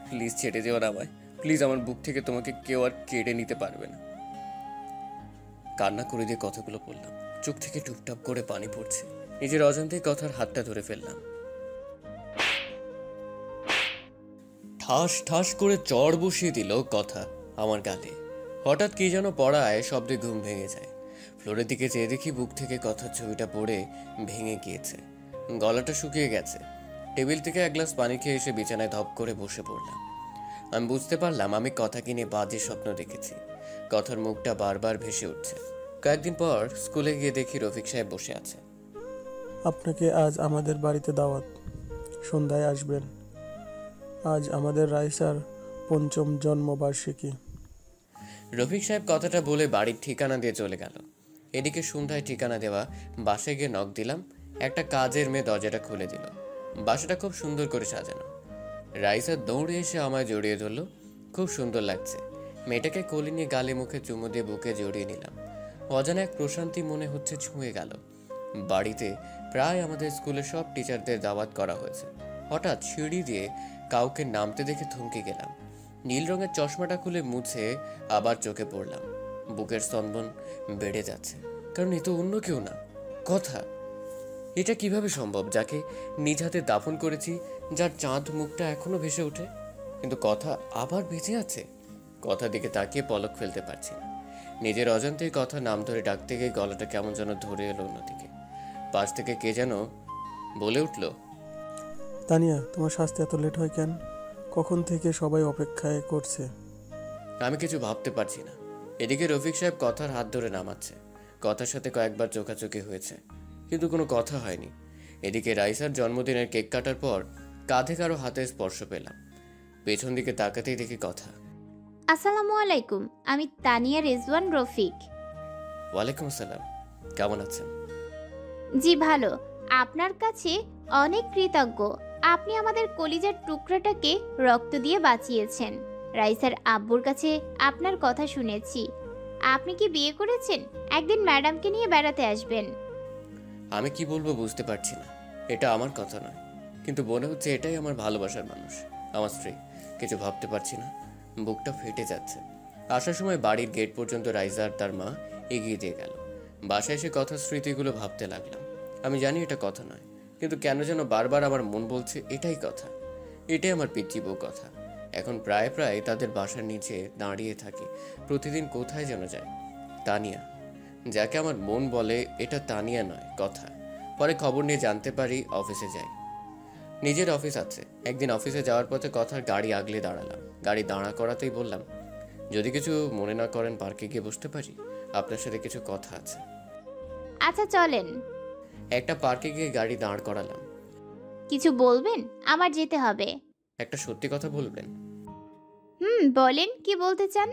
প্লিজ ছেড়ে যেও না আমায়। প্লিজ, আমার বুক থেকে তোমাকে কেউ আর কেড়ে নিতে পারবে না। কান্না করে দিয়ে কথাগুলো বললাম। চোখ থেকে টুপটাপ করে পানি পড়ছে। নিজের অজান্তেই কথার হাতটা ধরে ফেললাম। ঠাস ঠাস করে চড় বসিয়ে দিল কথা আমার গালে। হঠাৎ কি যেন পড়ায় শব্দে ঘুম ভেঙে যায়। ফ্লোরের দিকে চেয়ে দেখি বুক থেকে কথার ছবিটা পড়ে ভেঙে গিয়েছে, গলাটা শুকিয়ে গেছে। টেবিল থেকে এক গ্লাস পানি খেয়ে এসে বিছানায় ধপ করে বসে পড়লাম। আমি বুঝতে পারলাম আমি কথাকে নিয়ে বাজে স্বপ্ন দেখেছি। কথার মুখটা বারবার ভেসে উঠছে। কয়েকদিন পর স্কুলে গিয়ে দেখি রফিক সাহেব বসে আছে। আপনাকে আজ আমাদের বাড়িতে দাওয়াত, সন্ধ্যায় আসবেন। আজ আমাদের রাইসার 5ম জন্মবার্ষিকী। রফিক সাহেব কথাটা বলে বাড়ির ঠিকানা দিয়ে চলে গেল। এদিকে সন্ধ্যায় ঠিকানা দেওয়া বাসায় গিয়ে নক দিলাম। একটা কাজের মেয়ে দরজাটা খুলে দিল। বাসাটা খুব সুন্দর করে সাজানো। রাইসা দৌড়ে এসে আমায় জড়িয়ে ধরলো। খুব সুন্দর লাগছে। মেয়েটাকে কোলে নিয়ে গালে মুখে চুমু দিয়ে বুকে জড়িয়ে নিলাম। অজানা এক প্রশান্তি মনে হচ্ছে ছুঁয়ে গেল। বাড়িতে প্রায় আমাদের স্কুলের সব টিচারদের দাওয়াত করা হয়েছে। হঠাৎ সিঁড়ি দিয়ে কাউকে নামতে দেখে থমকে গেলাম। নীল রঙের চশমাটা খুলে মুছে আবার চোখে পড়লাম। বুকের স্তম্ভন বেড়ে যাচ্ছে, কারণ এ তো অন্য কেউ না, কথা। এটা কিভাবে সম্ভব, যাকে নিজ হাতে দাফন করেছি, যার চাঁদ মুখটা এখনো ভেসে ওঠে, কিন্তু কথা আবার বেঁচে আছে। কথা দিকে তাকিয়ে পলক ফেলতে পারছি না। নিজের অজান্তেই কথা নাম ধরে ডাকতে গিয়ে গলাটা কেমন যেন ধরে এলো অন্যদিকে। পাশ থেকে কে যেন বলে উঠল, তানিয়া, তোমার স্বাস্থ্য এত লেট হয় কেন? কখন থেকে সবাই অপেক্ষায় করছে। আমি কিছু ভাবতে পারছি না। এদিকে রফিক সাহেব কথার হাত ধরে নামাচ্ছে। কথার সাথে কয়েকবার চোখাচোখি হয়েছে, কিন্তু কোনো কথা হয়নি। এদিকে রাইসার জন্মদিনের কেক কাটার পর কাঁধে কারো হাতে স্পর্শ পেলাম। পেছন দিকে তাকাতেই দেখি কথা। আসসালামু আলাইকুম, আমি তানিয়া রেজওয়ান রফিক। ওয়ালাইকুম আসসালাম, কেমন আছেন? জি ভালো, আপনার কাছে অনেক কৃতজ্ঞ। আপনি আমাদের কলিজার টুকরাটাকে রক্ত দিয়ে বাঁচিয়েছেন। রাইসার আব্বুর কাছে আপনার কথা শুনেছি। আপনি কি বিয়ে করেছেন? একদিন ম্যাডামকে নিয়ে বেড়াতে আসবেন। আমি কি বলবো বুঝতে পারছি না। এটা আমার কথা নয়, কিন্তু মনে হচ্ছে এটাই আমার ভালোবাসার মানুষ, আমার স্ত্রী। কিছু ভাবতে পারছি না, বুকটা ফেটে যাচ্ছে। আসার সময় বাড়ির গেট পর্যন্ত রাইজা আর তার মা এগিয়ে দিয়ে গেল। বাসায় এসে কথার স্মৃতিগুলো ভাবতে লাগলাম। আমি জানি এটা কথা নয়, কিন্তু কেন যেন বারবার আমার মন বলছে এটাই কথা, এটাই আমার পিচ্চি বউ কথা। এখন প্রায় প্রায় তাদের বাসার নিচে দাঁড়িয়ে থাকি। প্রতিদিন কোথায় যেন যায়। তানিয়া, যাকে আমার মন বলে এটা তানিয়া নয়, কথা। পরে খবর নিয়ে জানতে পারি অফিসে যাই। নিজের অফিস আছে। একদিন অফিসে যাওয়ার পথে কথার গাড়ি আগলে দাঁড়ালাম। গাড়ি দাঁড়া করাতেই বললাম, যদি কিছু মনে না করেন পার্কে গিয়ে বসতে পারি, আপনার সাথে কিছু কথা আছে। আচ্ছা চলেন। একটা পার্কে গিয়ে গাড়ি দাঁড় করালাম। কিছু বলবেন? আমার যেতে হবে। একটা সত্যি কথা বলবেন? বলেন, কি বলতে চান?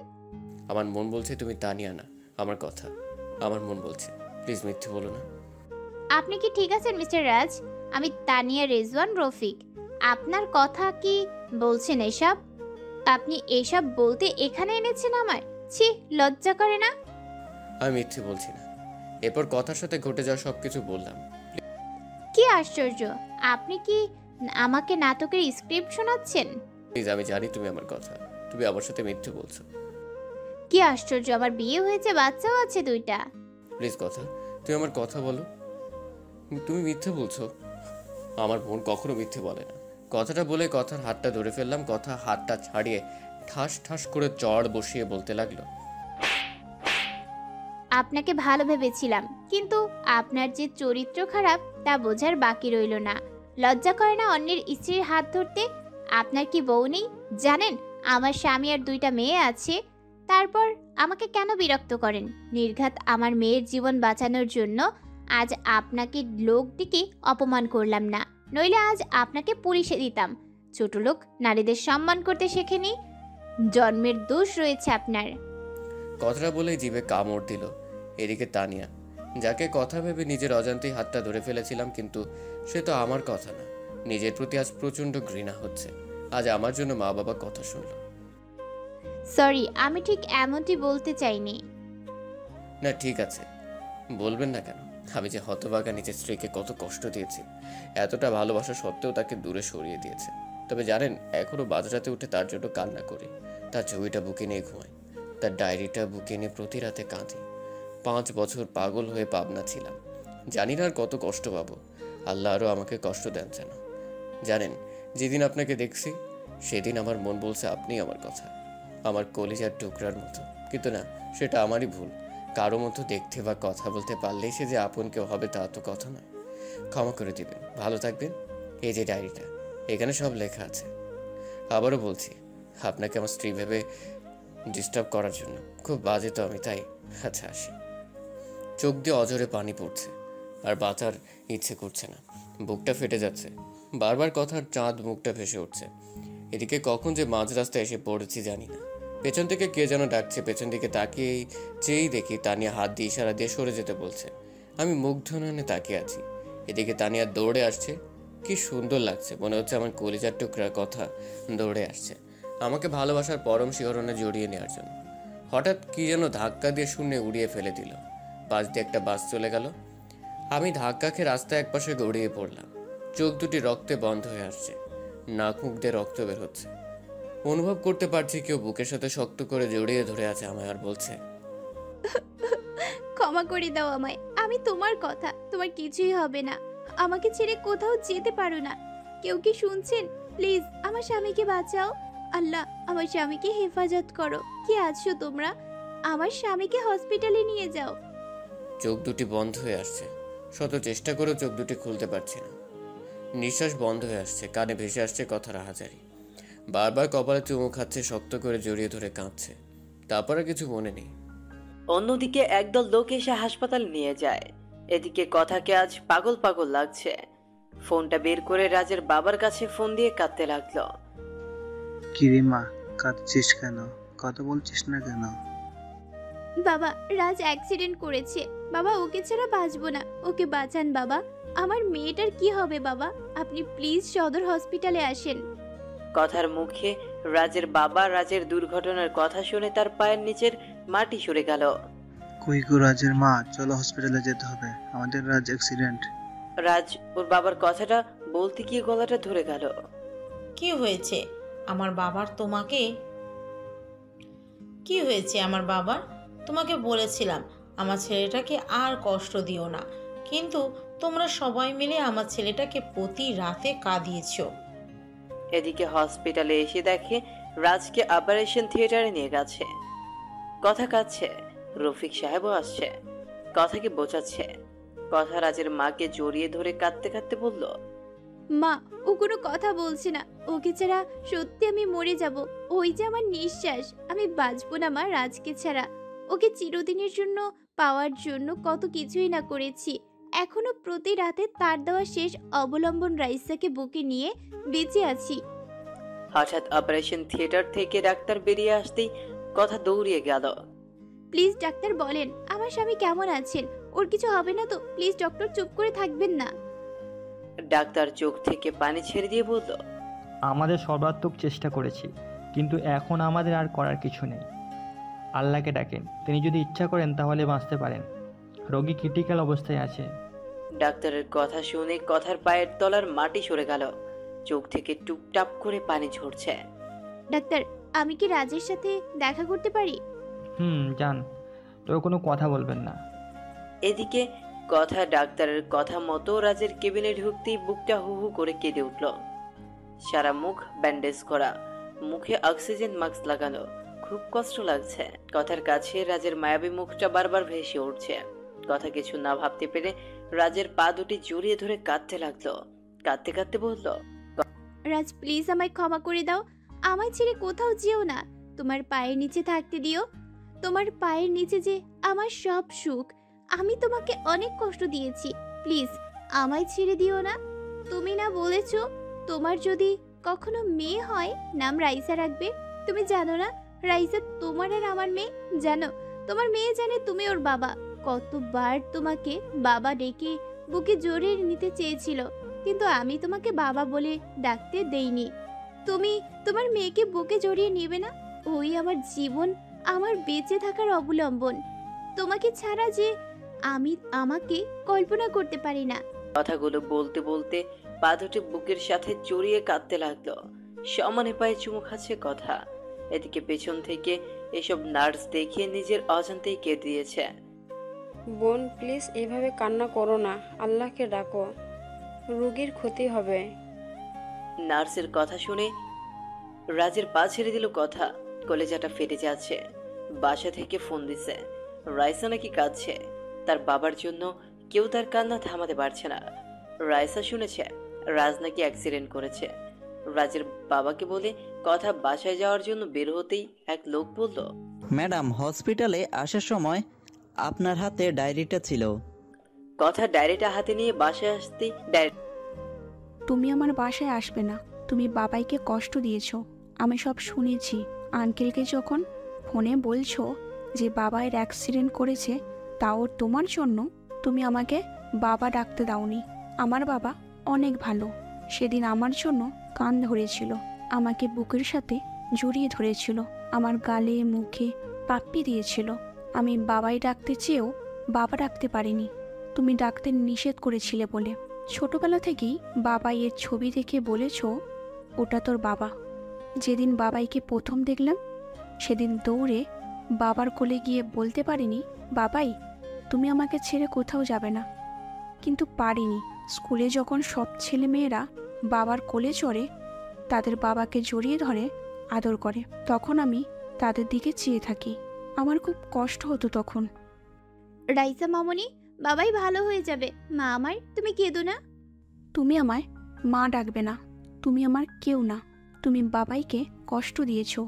আমার মন বলছে তুমি তানিয়া না। আমার কথা, আমার মন বলছে। প্লিজ মিথ্যে বলো না। আপনি কি ঠিক আছেন মিস্টার রাজ? আমি তানিয়া রেজওয়ান রফিক। আপনার কথা কি বলছেন এসব? আপনি এসব বলতে এখানে এনেছেন আমার? ছি, লজ্জা করে না? আমি মিথ্যে বলছি না। এরপর কথার সাথে ঘটে যাওয়া সব কিছু বললাম। কি আশ্চর্য! আপনি কি আমাকে নাটকের স্ক্রিপ্ট শোনাচ্ছেন? প্লিজ, আমি জানি তুমি আমার কথা, তুমি আমার সাথে মিথ্যে বলছো। কি আশ্চর্য! আমার বিয়ে হয়েছে, বাচ্চাও আছে 2টা। প্লিজ কথা, তুমি আমার কথা বলো। তুমি মিথ্যে বলছো। আমার বোন কখনো মিথ্যে বলে না। কথাটা বলে কথার হাতটা ধরে ফেললাম। কথা হাতটা ছাড়িয়ে ঠাস ঠাস করে চড় বসিয়ে বলতে লাগলো, আপনাকে ভালো ভেবেছিলাম, কিন্তু আপনার যে চরিত্র খারাপ তা বোঝার বাকি রইল না। লজ্জা করে না অন্যের স্ত্রীর হাত ধরতে? আপনার কি বউ নেই? জানেন আমার স্বামী আর 2টা মেয়ে আছে। তারপর আমাকে কেন বিরক্ত করেন? নির্ঘাত আমার মেয়ের জীবন বাঁচানোর জন্য আজ আপনাকে লোক ডেকে অপমান করলাম না, নইলে আজ আপনাকে পুলিশে দিতাম। ছোট লোক নারীদের সম্মান করতে শেখেনি। জন্মের দোষ রয়েছে আপনার। কথাটা বলে জিভে কামড় দিল। এদিকে তানিয়া, যাকে কথা ভেবে নিজের অজান্তেই হাতটা ধরে ফেলেছিলাম, কিন্তু সে তো আমার কথা না। নিজের প্রতি আজ প্রচণ্ড ঘৃণা হচ্ছে। আজ আমার জন্য মা বাবা কথা শুনল। সরি, আমি ঠিক এমনটি বলতে চাইনি। না ঠিক আছে, বলবেন না কেন? আমি যে হতভাগা নিজের স্ত্রীকে কত কষ্ট দিয়েছি, এতটা ভালোবাসা সত্ত্বেও তাকে দূরে সরিয়ে দিয়েছে। তবে জানেন, এখনো বাজারাতে উঠে তার জন্য কান্না করি। তার ছবিটা বুকে নিয়ে ঘুমাই, তার ডায়েরিটা বুকে নিয়ে প্রতি রাতে কাঁদি। 5 বছর পাগল হয়ে পাবনা ছিলাম। জানি না আর কত কষ্ট পাবো। আল্লাহ আরও আমাকে কষ্ট দেন যেন। জানেন, যেদিন আপনাকে দেখছি সেদিন আমার মন বলছে আপনি আমার কথা, আমার কলিজার টুকরার মতো। কিন্তু না, সেটা আমারই ভুল। কারো মতো দেখতে বা কথা বলতে পারলেই সে যে আপন কেউ হবে তা তো কথা নয়। ক্ষমা করে দিবেন, ভালো থাকবেন। এই যে ডায়েরিটা, এখানে সব লেখা আছে। আবারও বলছি, আপনাকে আমার স্ত্রী ভেবে ডিস্টার্ব করার জন্য। খুব বাজে তো আমি, তাই। আচ্ছা আসি। চোখ দিয়ে অজরে পানি পড়ছে, আর বাঁচার ইচ্ছে করছে না। বুকটা ফেটে যাচ্ছে। বারবার কথার চাঁদ মুখটা ভেসে উঠছে। এদিকে কখন যে মাঝ রাস্তায় এসে পড়েছি জানি না। পেছন থেকে কে যেন ডাকছে। পেছন দিকে তাকিয়েই চেয়েই দেখি তানিয়া হাত দিয়ে ইশারা দিয়ে সরে যেতে বলছে। আমি মুগ্ধ নয়নে তাকিয়ে আছি। এদিকে তানিয়া দৌড়ে আসছে। কি সুন্দর লাগছে, মনে হচ্ছে আমার কলিজার টুকরার কথা দৌড়ে আসছে আমাকে ভালোবাসার পরম শিহরণে জড়িয়ে নেওয়ার জন্য। হঠাৎ কি যেন ধাক্কা দিয়ে শূন্যে উড়িয়ে ফেলে দিল। পাশ দিয়ে একটা বাস চলে গেল। আমি ধাক্কা খেয়ে রাস্তায় একপাশে গড়িয়ে পড়লাম। চোখ দুটি রক্তে বন্ধ হয়ে আসছে, নাক মুখ দিয়ে রক্ত বের হচ্ছে। অনুভব করতে পারছি কেউ বুকের সাথে শক্ত করে জড়িয়ে ধরে আছে আমায়, আর বলছে, ক্ষমা করে দাও আমায়। আমি তোমার কথা, তোমার কিছুই হবে না। আমাকে ছেড়ে কোথাও যেতে পারো না। কেউ কি শুনছেন? প্লিজ আমার স্বামীকে বাঁচাও। আল্লাহ, আমার স্বামীকে হেফাজত করো। কি আছো তোমরা? আমার স্বামীকে হসপিটালে নিয়ে যাও। চোখ দুটি বন্ধ হয়ে আসছে। শত চেষ্টা করেও চোখ দুটি খুলতে পারছি না। নিঃশ্বাস বন্ধ হয়ে আসছে, কানে ভেসে আসছে কথার আহাজারি। বারবার কপালে চুমু খাচ্ছে, শক্ত করে জড়িয়ে ধরে কাঁদছে। তারপরে কিছু মনে নেই। অন্যদিকে একদল লোক এসে হাসপাতালে নিয়ে যায়। এদিকে কথাকে আজ পাগল পাগল লাগছে। ফোনটা বের করে রাজের বাবার কাছে ফোন দিয়ে কাঁদতে লাগলো। কিরে মা, কাঁদছিস কেন? কথা বলছিস না কেন? বাবা, রাজ অ্যাক্সিডেন্ট করেছে। বাবা, ওকে ছাড়া বাঁচবো না। ওকে বাঁচান বাবা। আমার মেয়েটার কি হবে বাবা? আপনি প্লিজ সদর হসপিটালে আসেন। কথার মুখে রাজের বাবা রাজের দুর্ঘটনার কথা শুনে তার পায়ের নিচের মাটি সরে গেল। কই গো রাজের মা, চলো হসপিটালে যেতে হবে, আমাদের রাজ অ্যাক্সিডেন্ট। রাজ ওর বাবার কথাটা বলতে গিয়ে গলাটা ধরে গেল। কি হয়েছে আমার বাবার? কি হয়েছে আমার বাবার? তোমাকে বলেছিলাম আমার ছেলেটাকে আর কষ্ট দিও না, কিন্তু তোমরা সবাই মিলে আমার ছেলেটাকে প্রতি রাতে কাঁদিয়েছো। এদিকে হসপিটালে এসে দেখে রাজকে অপারেশন থিয়েটারে নিয়ে গেছে। কথা কাঁদছে, রফিক সাহেবও আসছে, কথাকে বোঝাচ্ছে। কথা রাজের মাকে জড়িয়ে ধরে কাঁদতে কাঁদতে বলল, মা, ও কোনো কথা বলছে না। ওকে ছাড়া সত্যি আমি মরে যাব। ওই যে আমার নিঃশ্বাস, আমি বাঁচবো না মা রাজকে ছাড়া। ওকে চিরদিনের জন্য পাওয়ার জন্য কত কিছুই না করেছি। এখনো প্রতি রাতে তার দেওয়া শেষ অবলম্বন রাইসাকে বুকে নিয়ে বেঁচে আছি। হঠাৎ অপারেশন থিয়েটার থেকে ডাক্তার বেরিয়ে আসতেই কথা দৌড়িয়ে গেল। প্লিজ ডাক্তার বলেন আমার স্বামী কেমন আছেন, ওর কিছু হবে না তো? প্লিজ ডক্টর চুপ করে থাকবেন না। ডাক্তার চোখ থেকে পানি ছেড়ে দিয়ে বলল, আমাদের সর্বাত্মক চেষ্টা করেছি, কিন্তু এখন আমাদের আর করার কিছু নেই। আল্লাহকে ডাকেন, তিনি যদি ইচ্ছা করেন তাহলে বাঁচতে পারেন। রোগী ক্রিটিক্যাল অবস্থায় আছে। ডাক্তারের কথা শুনে কথার পায়ের তলার মাটি সরে গেল, চোখ থেকে টুপটাপ করে পানি ঝরছে। ডাক্তার আমি কি রাজের সাথে দেখা করতে পারি? যান, তবে কোনো কথা বলবেন না। এদিকে কথা ডাক্তারের কথা মতো রাজের কেবিনে ঢুকতেই বুকটা হু হু করে কেঁদে উঠল। সারা মুখ ব্যান্ডেজ করা, মুখে অক্সিজেন মাস্ক লাগানো, খুব কষ্ট লাগছে। কথার কাছে রাজের মায়াবী মুখটা বারবার ভেসে উঠছে। কথা কিছু না ভাবতে পেরে রাজের পা দুটি জড়িয়ে ধরে কাঁদতে লাগলো। কাঁদতে কাঁদতে বলল, রাজ প্লিজ আমায় ক্ষমা করে দাও, আমায় ছেড়ে কোথাও যেও না, তোমার পায়ের নিচে থাকতে দিও। তোমার পায়ের নিচে যে আমার সব সুখ, আমি তোমাকে অনেক কষ্ট দিয়েছি, প্লিজ আমায় ছেড়ে দিও না। তুমি না বলেছো তোমার যদি কখনো মেয়ে হয় নাম রাইসা রাখবে? তুমি জানো না রাইসা তোমার আর আমার মেয়ে? জানো তোমার মেয়ে জানে তুমি ওর বাবা, কতবার তোমাকে বাবা ডেকে বুকে জড়িয়ে নিতে চেয়েছিল, কিন্তু আমি তোমাকে বাবা বলে ডাকতে দেইনি। তুমি তোমার মেয়েকে বুকে জড়িয়ে নেবে না? ওই আমার জীবন, আমার বেঁচে থাকার অবলম্বন। তোমাকে ছাড়া যে আমি আমাকে কল্পনা করতে পারি না। কথাগুলো বলতে বলতে পা দুটি বুকের সাথে জড়িয়ে কাঁদতে লাগলো। সমানে পায়ে চুমু খাচ্ছে কথা। এদিকে পেছন থেকে এসব নার্স দেখে নিজের অজান্তেই কেঁদে দিয়েছে। বোন প্লিজ এভাবে কান্না করো না, আল্লাহকে ডাকো, রোগীর ক্ষতি হবে। নার্সের কথা শুনে রাজের পা ছেড়ে দিল কথা। কলেজাটা ফেটে যাচ্ছে। বাসা থেকে ফোন দিছে, রাইসা নাকি কাঁদছে। তার বাবার জন্য কেউ তার কান্না থামাতে পারছে না। রাইসা শুনেছে রাজ নাকি অ্যাক্সিডেন্ট করেছে। রাজের বাবাকে বলে কথা বাসায় যাওয়ার জন্য বের হতেই এক লোক বলল, ম্যাডাম হসপিটালে আসার সময় আপনার হাতে ডায়েরিটা ছিল। কথা ডায়েরিটা হাতে নিয়ে বাসায় আসতেই তুমি আমার বাসায় আসবে না, তুমি বাবাইকে কষ্ট দিয়েছো, আমি সব শুনেছি। আঙ্কেলকে যখন ফোনে বলছো যে বাবাইয়ের অ্যাক্সিডেন্ট করেছে, তাও তোমার জন্য তুমি আমাকে বাবা ডাকতে দাওনি। আমার বাবা অনেক ভালো, সেদিন আমার জন্য কান ধরেছিল, আমাকে বুকের সাথে জড়িয়ে ধরেছিল, আমার গালে মুখে পাপ্পি দিয়েছিল। আমি বাবাই ডাকতে চেয়েও বাবা ডাকতে পারিনি, তুমি ডাকতে নিষেধ করেছিলে বলে। ছোটবেলা থেকেই বাবাইয়ের ছবি দেখে বলেছ ওটা তোর বাবা। যেদিন বাবাইকে প্রথম দেখলাম সেদিন দৌড়ে বাবার কোলে গিয়ে বলতে পারিনি বাবাই তুমি আমাকে ছেড়ে কোথাও যাবে না, কিন্তু পারিনি। স্কুলে যখন সব ছেলে মেয়েরা বাবার কোলে চড়ে, তাদের বাবাকে জড়িয়ে ধরে আদর করে, তখন আমি তাদের দিকে চেয়ে থাকি। আমার খুব কষ্ট হতো তখন। রাইসা মামনি, বাবাই ভালো হয়ে যাবে। মা আমার, তুমি কেঁদো না। তুমি আমায় মা ডাকবে না, তুমি আমার কেউ না। তুমি বাবাইকে কষ্ট দিয়েছো,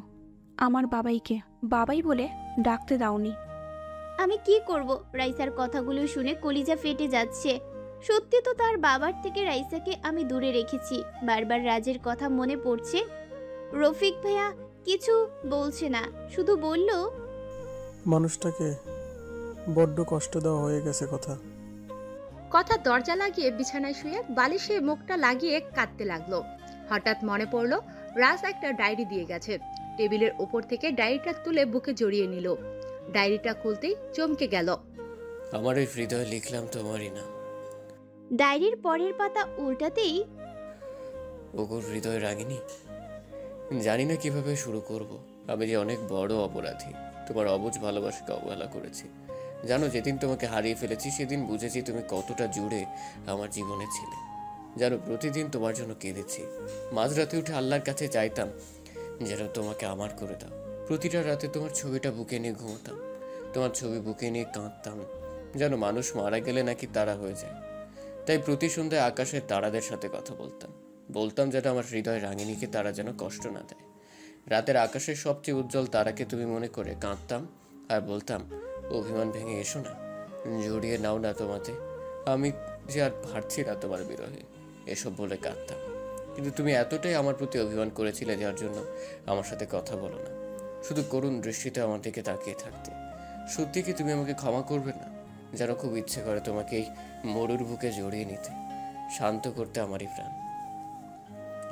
আমার বাবাইকে বাবাই বলে ডাকতে দাওনি। আমি কি করব? রাইসার কথাগুলো শুনে কলিজা ফেটে যাচ্ছে। সত্যি তো তার বাবার থেকে রাইসাকে আমি দূরে রেখেছি। বারবার রাজের কথা মনে পড়ছে। রফিক ভাইয়া কিছু বলছে না, শুধু বলল, মানুষটাকে বড্ড কষ্ট দেওয়া হয়ে গেছে কথা। কথা দরজা লাগিয়ে বিছানায় শুয়ে বালিশে মুখটা লাগিয়ে কাঁদতে লাগলো। হঠাৎ মনে পড়ল রাজ একটা ডায়েরি দিয়ে গেছে। টেবিলের ওপর থেকে ডায়েরিটা তুলে বুকে জড়িয়ে নিল। ডায়েরিটা খুলতেই চমকে গেল। আমার এই হৃদয় লিখলাম তোমারই না। ডায়েরির পরের পাতা উল্টাতেই, ওগোর হৃদয় রাগিনী, জানি না কিভাবে শুরু করব। আমি যে অনেক বড় অপরাধী, তোমার অবুঝ ভালোবাসাকে অবহেলা করেছি। জানো, যেদিন তোমাকে হারিয়ে ফেলেছি সেদিন বুঝেছি তুমি কতটা জুড়ে আমার জীবনে ছিলে। জানো, প্রতিদিন তোমার জন্য কেঁদেছি। মাঝরাতে উঠে আল্লাহর কাছে চাইতাম যেন তোমাকে আমার করে দাও। প্রতিটা রাতে তোমার ছবিটা বুকে নিয়ে ঘুমোতাম, তোমার ছবি বুকে নিয়ে কাঁদতাম। জানো, মানুষ মারা গেলে নাকি তারা হয়ে যায়, তাই প্রতি সন্ধ্যায় আকাশের তারাদের সাথে কথা বলতাম যেন আমার হৃদয় রাঙিনীকে তারা যেন কষ্ট না দেয়। রাতের আকাশের সবচেয়ে উজ্জ্বল তারাকে তুমি মনে করে কাঁদতাম আর বলতাম, অভিমান ভেঙে এসো না, জড়িয়ে নাও না তোমাতে। আমি যে আর পারছি না তোমার বিরহে এসব বলে কাঁদতাম, কিন্তু তুমি এতটাই আমার প্রতি অভিমান করেছিলে যার জন্য আমার সাথে কথা বলো না, শুধু করুণ দৃষ্টিতে আমার দিকে তাকিয়ে থাকতে। সত্যি কি তুমি আমাকে ক্ষমা করবে না? যেন খুব ইচ্ছে করে তোমাকে এই মরুর বুকে জড়িয়ে নিতে, শান্ত করতে আমারই প্রাণ।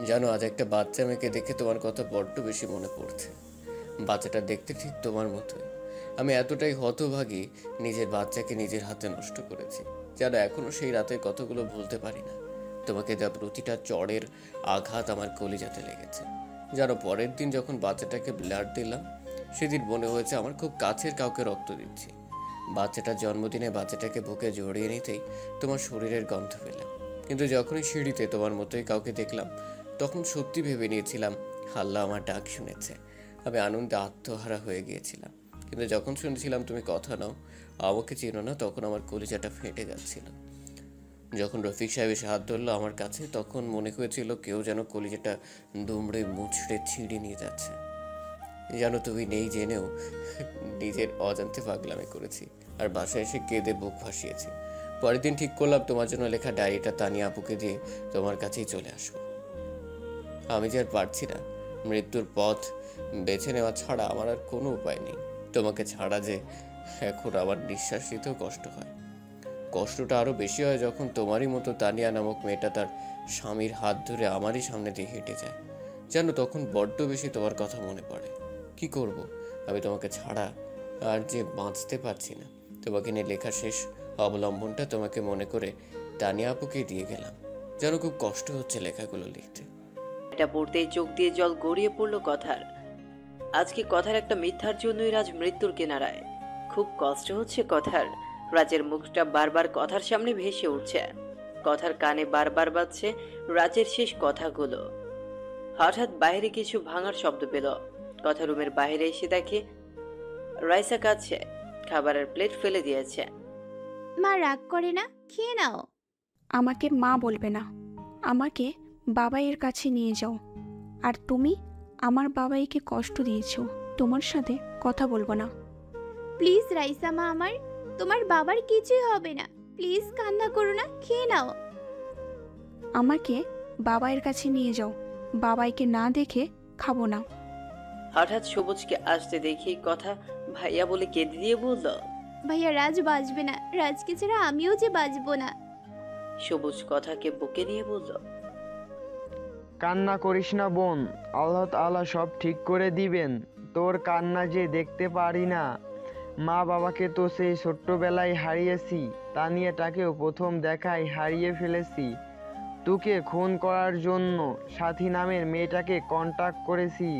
জানো, আজ একটা বাচ্চা মেয়েকে দেখে তোমার কথা বড্ড বেশি মনে পড়ছে। বাচ্চাটা দেখতে ঠিক তোমার মতোই। আমি এতটাই হতভাগী, নিজের বাচ্চাকে নিজের হাতে নষ্ট করেছি। যেন এখনো সেই রাতের কথাগুলো ভুলতে পারি না। তোমাকে দেওয়া প্রতিটা চড়ের আঘাত আমার কলিজাতে লেগেছে। যেন পরের দিন যখন বাচ্চাটাকে ব্লাড দিলাম, সেদিন মনে হয়েছে আমার খুব কাছের কাউকে রক্ত দিচ্ছি। বাচ্চাটার জন্মদিনে বাচ্চাটাকে বুকে জড়িয়ে নিতেই তোমার শরীরের গন্ধ পেলাম, কিন্তু যখনই সিঁড়িতে তোমার মতোই কাউকে দেখলাম, তখন সত্যি ভেবে নিয়েছিলাম আল্লাহ আমার ডাক শুনেছে। আমি আনন্দে আত্মহারা হয়ে গিয়েছিলাম, কিন্তু যখন শুনেছিলাম তুমি কথা নাও, আমাকে চেনো না, তখন আমার কলিজাটা ফেটে যাচ্ছিল। যখন রফিক সাহেব এসে হাত ধরলো আমার কাছে, তখন মনে হয়েছিল কেউ যেন কলিজাটা দুমড়ে মুচড়ে ছিঁড়ে নিয়ে যাচ্ছে। জানো, তুমি নেই জেনেও নিজের অজান্তে পাগলামি করেছি, আর বাসায় এসে কেঁদে বুক ভাসিয়েছি। পরের দিন ঠিক করলাম তোমার জন্য লেখা ডায়েরিটা তানিয়া আপুকে দিয়ে তোমার কাছেই চলে আসবো। আমি যে আর পারছি না, মৃত্যুর পথ বেছে নেওয়া ছাড়া আমার আর কোনো উপায় নেই। তোমাকে ছাড়া যে এখন আমার নিঃশ্বাস নিতেও কষ্ট হয়। কষ্টটা আরও বেশি হয় যখন তোমারই মতো তানিয়া নামক মেয়েটা তার স্বামীর হাত ধরে আমারই সামনে দিয়ে হেঁটে যায়। জানো, তখন বড্ড বেশি তোমার কথা মনে পড়ে। কি করব, আমি তোমাকে ছাড়া আর যে বাঁচতে পারছি না। তোমাকে নিয়ে লেখা শেষ অবলম্বনটা তোমাকে মনে করে তানিয়া আপুকে দিয়ে গেলাম। যেন খুব কষ্ট হচ্ছে লেখাগুলো লিখতে। এটা পড়তেই চোখ দিয়ে জল গড়িয়ে পড়লো কথার। আজকে কথার একটা মিথ্যার জন্যই রাজ মৃত্যুর কিনারায়। খুব কষ্ট হচ্ছে কথার। রাজের মুখটা বারবার কথার সামনে ভেসে উঠছে। কথার কানে বারবার বাজছে রাজের শেষ কথাগুলো। হঠাৎ বাইরে কিছু ভাঙার শব্দ পেল। কথা রুমের বাইরে এসে দেখে রাইসা কাঁদছে, খাবারের প্লেট ফেলে দিয়েছে। মা রাগ করে না, খেয়ে নাও। আমাকে মা বলবে না, আমাকে বাবাইয়ের কাছে নিয়ে যাও। আর তুমি আমার বাবাইকে কষ্ট দিয়েছো, তোমার সাথে কথা বলবো না। প্লিজ রাইসা মা আমার, তোমার বাবার কিছুই হবে না, প্লিজ কান্না করো না, খেয়ে নাও। আমাকে বাবাইয়ের কাছে নিয়ে যাও, বাবাইকে না দেখে খাবো না। হঠাৎ সবুজকে আসতে দেখি কথা ভাইয়া বলে কেঁদে দিয়ে বলল, ভাইয়া রাজ বাঁচবে না, রাজকে ছাড়া আমিও যে বাঁচবো না। সবুজ কথাকে বুকে নিয়ে বলল, কান্না করিস না বোন, আল্লাহ তাআলা সব ঠিক করে দিবেন। তোর কান্না যে দেখতে পারি না। মা বাবাকে তো সেই ছোট্টবেলায় হারিয়েছি, তানিয়াটাকেও প্রথম দেখায় হারিয়ে ফেলেছি। তোকে খুন করার জন্য সাথী নামের মেয়েটাকে কন্টাক্ট করেছি।